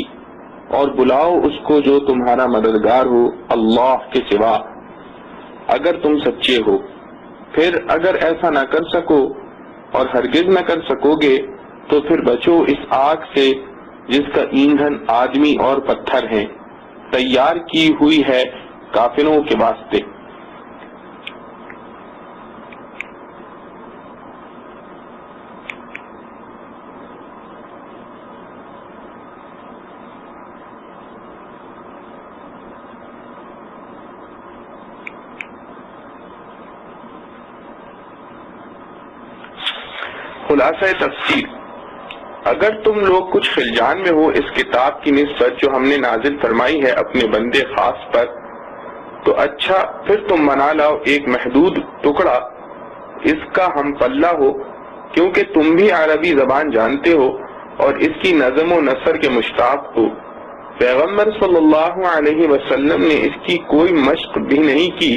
اور بلاؤ اس کو جو تمہارا مددگار ہو اللہ کے سوا، اگر تم سچے ہو۔ پھر اگر ایسا نہ کر سکو اور ہرگز نہ کر سکو گے تو پھر بچو اس آگ سے جس کا ایندھن آدمی اور پتھر ہیں، تیار کی ہوئی ہے کافروں کے واسطے۔ خلاصہ تفسیر: اگر تم لوگ کچھ خلجان میں ہو اس کتاب کی نسبت جو ہم نے نازل فرمائی ہے اپنے بندے خاص پر، تو اچھا پھر تم بنا لاؤ ایک محدود ٹکڑا اس کا ہم پلہ ہو، کیونکہ تم بھی عربی زبان جانتے ہو اور اس کی نظم و نثر کے مشتاق ہو۔ پیغمبر صلی اللہ علیہ وسلم نے اس کی کوئی مشق بھی نہیں کی،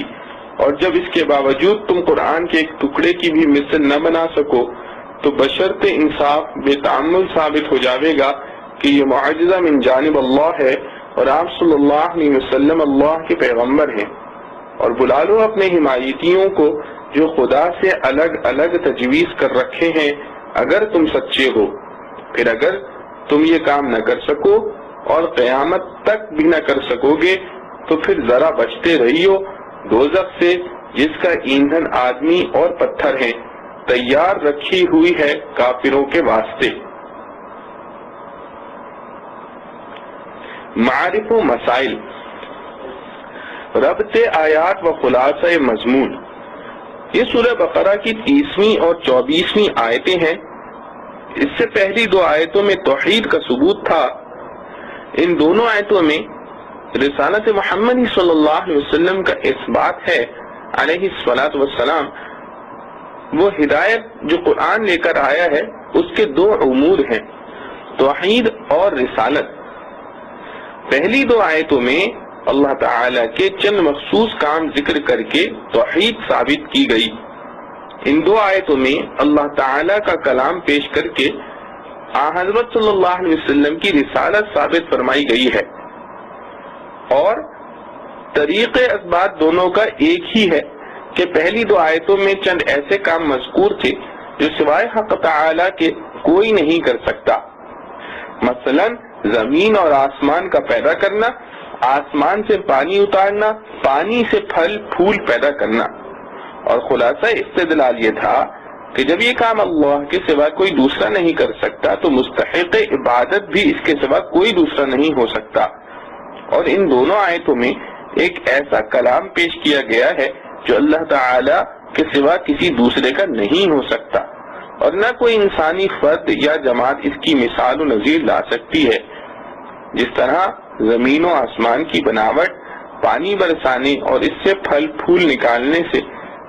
اور جب اس کے باوجود تم قرآن کے ایک ٹکڑے کی بھی مثل نہ بنا سکو تو بشرط انصاف بے تعمل ثابت ہو جاوے گا کہ یہ معجزہ من جانب اللہ ہے اور آپ صلی اللہ علیہ وسلم اللہ کے پیغمبر ہیں، اور بلا لو اپنے حمایتیوں کو جو خدا سے الگ الگ تجویز کر رکھے ہیں اگر تم سچے ہو۔ پھر اگر تم یہ کام نہ کر سکو اور قیامت تک بھی نہ کر سکو گے تو پھر ذرا بچتے رہیو دوزخ سے جس کا ایندھن آدمی اور پتھر ہیں، تیار رکھی ہوئی ہے کافروں کے واسطے۔ معارف و مسائل، ربط آیات و خلاصہ مضمون۔ یہ سورہ بقرہ کی 30ویں اور 24ویں آیتیں ہیں۔ اس سے پہلی دو آیتوں میں توحید کا ثبوت تھا۔ ان دونوں آیتوں میں رسالت محمد صلی اللہ علیہ وسلم کا اثبات ہے علیہ الصلاۃ والسلام۔ وہ ہدایت جو قرآن لے کر آیا ہے اس کے دو امور ہیں، توحید اور رسالت۔ پہلی دو آیتوں میں اللہ تعالیٰ کے چند مخصوص کام ذکر کر کے توحید ثابت کی گئی۔ ان دو آیتوں میں اللہ تعالیٰ کا کلام پیش کر کے حضرت صلی اللہ علیہ وسلم کی رسالت ثابت فرمائی گئی ہے، اور طریق اثبات دونوں کا ایک ہی ہے کہ پہلی دو آیتوں میں چند ایسے کام مذکور تھے جو سوائے حق تعالیٰ کے کوئی نہیں کر سکتا، مثلا زمین اور آسمان کا پیدا کرنا، آسمان سے پانی اتارنا، پانی سے پھل پھول پیدا کرنا۔ اور خلاصہ استدلال یہ تھا کہ جب یہ کام اللہ کے سوا کوئی دوسرا نہیں کر سکتا تو مستحق عبادت بھی اس کے سوا کوئی دوسرا نہیں ہو سکتا۔ اور ان دونوں آیتوں میں ایک ایسا کلام پیش کیا گیا ہے جو اللہ تعالی کے سوا کسی دوسرے کا نہیں ہو سکتا، اور نہ کوئی انسانی فرد یا جماعت اس کی مثال و نظیر لا سکتی ہے۔ جس طرح زمین و آسمان کی بناوٹ، پانی برسانے اور اس سے پھل پھول نکالنے سے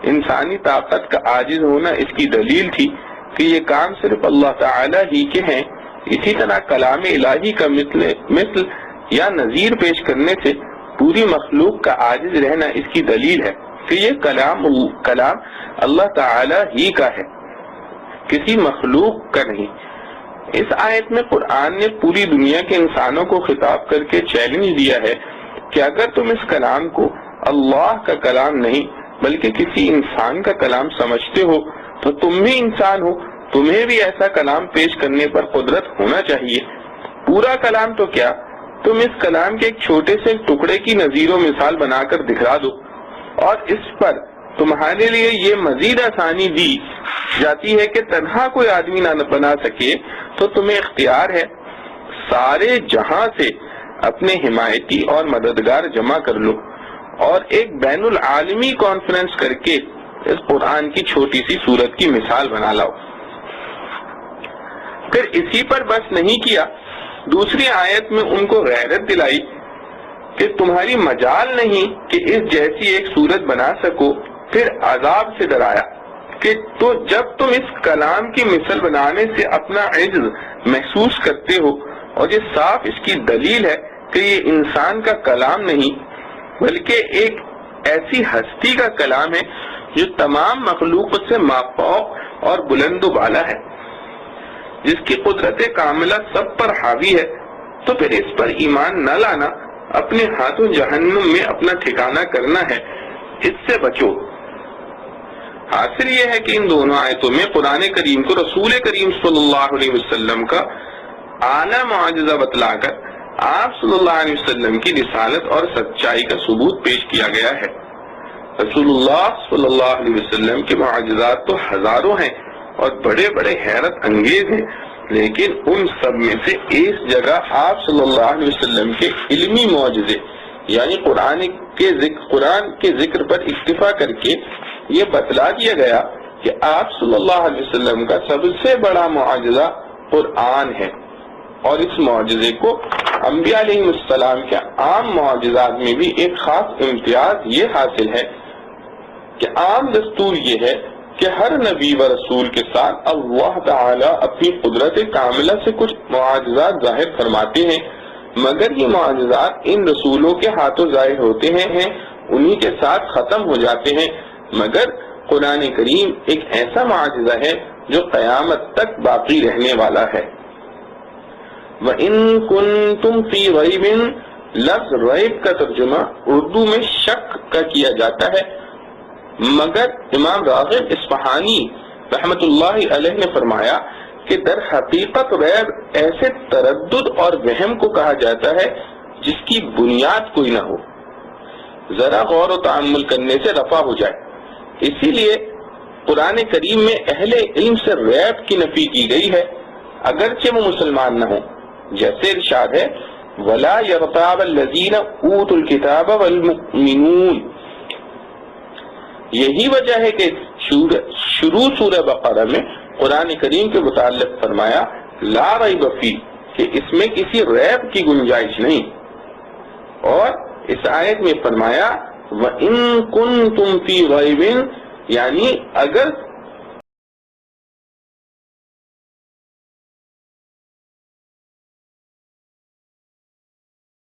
انسانی طاقت کا عاجز ہونا اس کی دلیل تھی کہ یہ کام صرف اللہ تعالی ہی کے ہیں، اسی طرح کلام الہی کا مثل یا نظیر پیش کرنے سے پوری مخلوق کا عاجز رہنا اس کی دلیل ہے کہ یہ کلام اللہ تعالی ہی کا ہے، کسی مخلوق کا نہیں۔ اس آیت میں قرآن نے پوری دنیا کے انسانوں کو خطاب کر کے چیلنج دیا ہے کہ اگر تم اس کلام کو اللہ کا کلام نہیں بلکہ کسی انسان کا کلام سمجھتے ہو تو تم بھی انسان ہو، تمہیں بھی ایسا کلام پیش کرنے پر قدرت ہونا چاہیے۔ پورا کلام تو کیا، تم اس کلام کے ایک چھوٹے سے ٹکڑے کی نظیر و مثال بنا کر دکھا دو، اور اس پر تمہارے لیے یہ مزید آسانی دی جاتی ہے کہ تنہا کوئی آدمی نہ بنا سکے تو تمہیں اختیار ہے سارے جہاں سے اپنے حمایتی اور مددگار جمع کر لو اور ایک بین العالمی کانفرنس کر کے اس قرآن کی چھوٹی سی سورت کی مثال بنا لاؤ۔ پھر اسی پر بس نہیں کیا، دوسری آیت میں ان کو غیرت دلائی کہ تمہاری مجال نہیں کہ اس جیسی ایک سورت بنا سکو، پھر عذاب سے ڈرایا کہ تو جب تم اس کلام کی مثل بنانے سے اپنا عجز محسوس کرتے ہو، اور یہ صاف اس کی دلیل ہے کہ یہ انسان کا کلام نہیں بلکہ ایک ایسی ہستی کا کلام ہے جو تمام مخلوق سے مافوق اور بلند و بالا ہے، جس کی قدرت کاملہ سب پر حاوی ہے، تو پھر اس پر ایمان نہ لانا اپنے ہاتھوں جہنم میں اپنا ٹھکانہ کرنا ہے، اس سے بچو۔ حاصل یہ ہے کہ ان دونوں آیتوں میں قرآن کریم کو رسول کریم صلی اللہ علیہ وسلم کا اعلیٰ معجزہ بتلا کر آپ صلی اللہ علیہ وسلم کی رسالت اور سچائی کا ثبوت پیش کیا گیا ہے۔ رسول اللہ صلی اللہ علیہ وسلم کے معجزات تو ہزاروں ہیں اور بڑے بڑے حیرت انگیز ہیں، لیکن ان سب میں سے اس جگہ آپ صلی اللہ علیہ وسلم کے علمی معجزے یعنی قرآن کے ذکر پر اکتفا کر کے یہ بتلا دیا گیا کہ آپ صلی اللہ علیہ وسلم کا سب سے بڑا معجزہ قرآن ہے، اور اس معجزے کو انبیاء علیہ السلام کے عام معجزات میں بھی ایک خاص امتیاز یہ حاصل ہے کہ عام دستور یہ ہے کہ ہر نبی و رسول کے ساتھ اللہ تعالی اپنی قدرت کاملہ سے کچھ معجزات ظاہر فرماتے ہیں، مگر یہ معجزات ان رسولوں کے ہاتھوں ظاہر ہوتے ہیں انہی کے ساتھ ختم ہو جاتے ہیں، مگر قرآن کریم ایک ایسا معجزہ ہے جو قیامت تک باقی رہنے والا ہے۔ وَإِن كُنتُمْ فِي رَيْبٍ، لفظ ریب کا ترجمہ اردو میں شک کا کیا جاتا ہے، مگر امام راغب اصفہانی رحمت اللہ علیہ نے فرمایا کہ در حقیقت ریب ایسے تردد اور وہم کو کہا جاتا ہے جس کی بنیاد کوئی نہ ہو، ذرا غور و تأمل کرنے سے رفع ہو جائے۔ اسی لیے قرآن کریم میں اہل علم سے ریب کی نفی کی گئی ہے اگرچہ وہ مسلمان نہ ہوں، جیسے ارشاد ہے وَلَا يَرْتَابَ الَّذِينَ أُوتُوا الْكِتَابَ وَالْمُؤْمِنُونَ۔ یہی وجہ ہے کہ شروع سورہ بقرہ میں قرآن کریم کے متعلق فرمایا لا ریب فیہ، کہ اس میں کسی ریب کی گنجائش نہیں، اور اس آیت میں فرمایا وَإِن كُنتُمْ فِي رَيْبٍ، یعنی اگر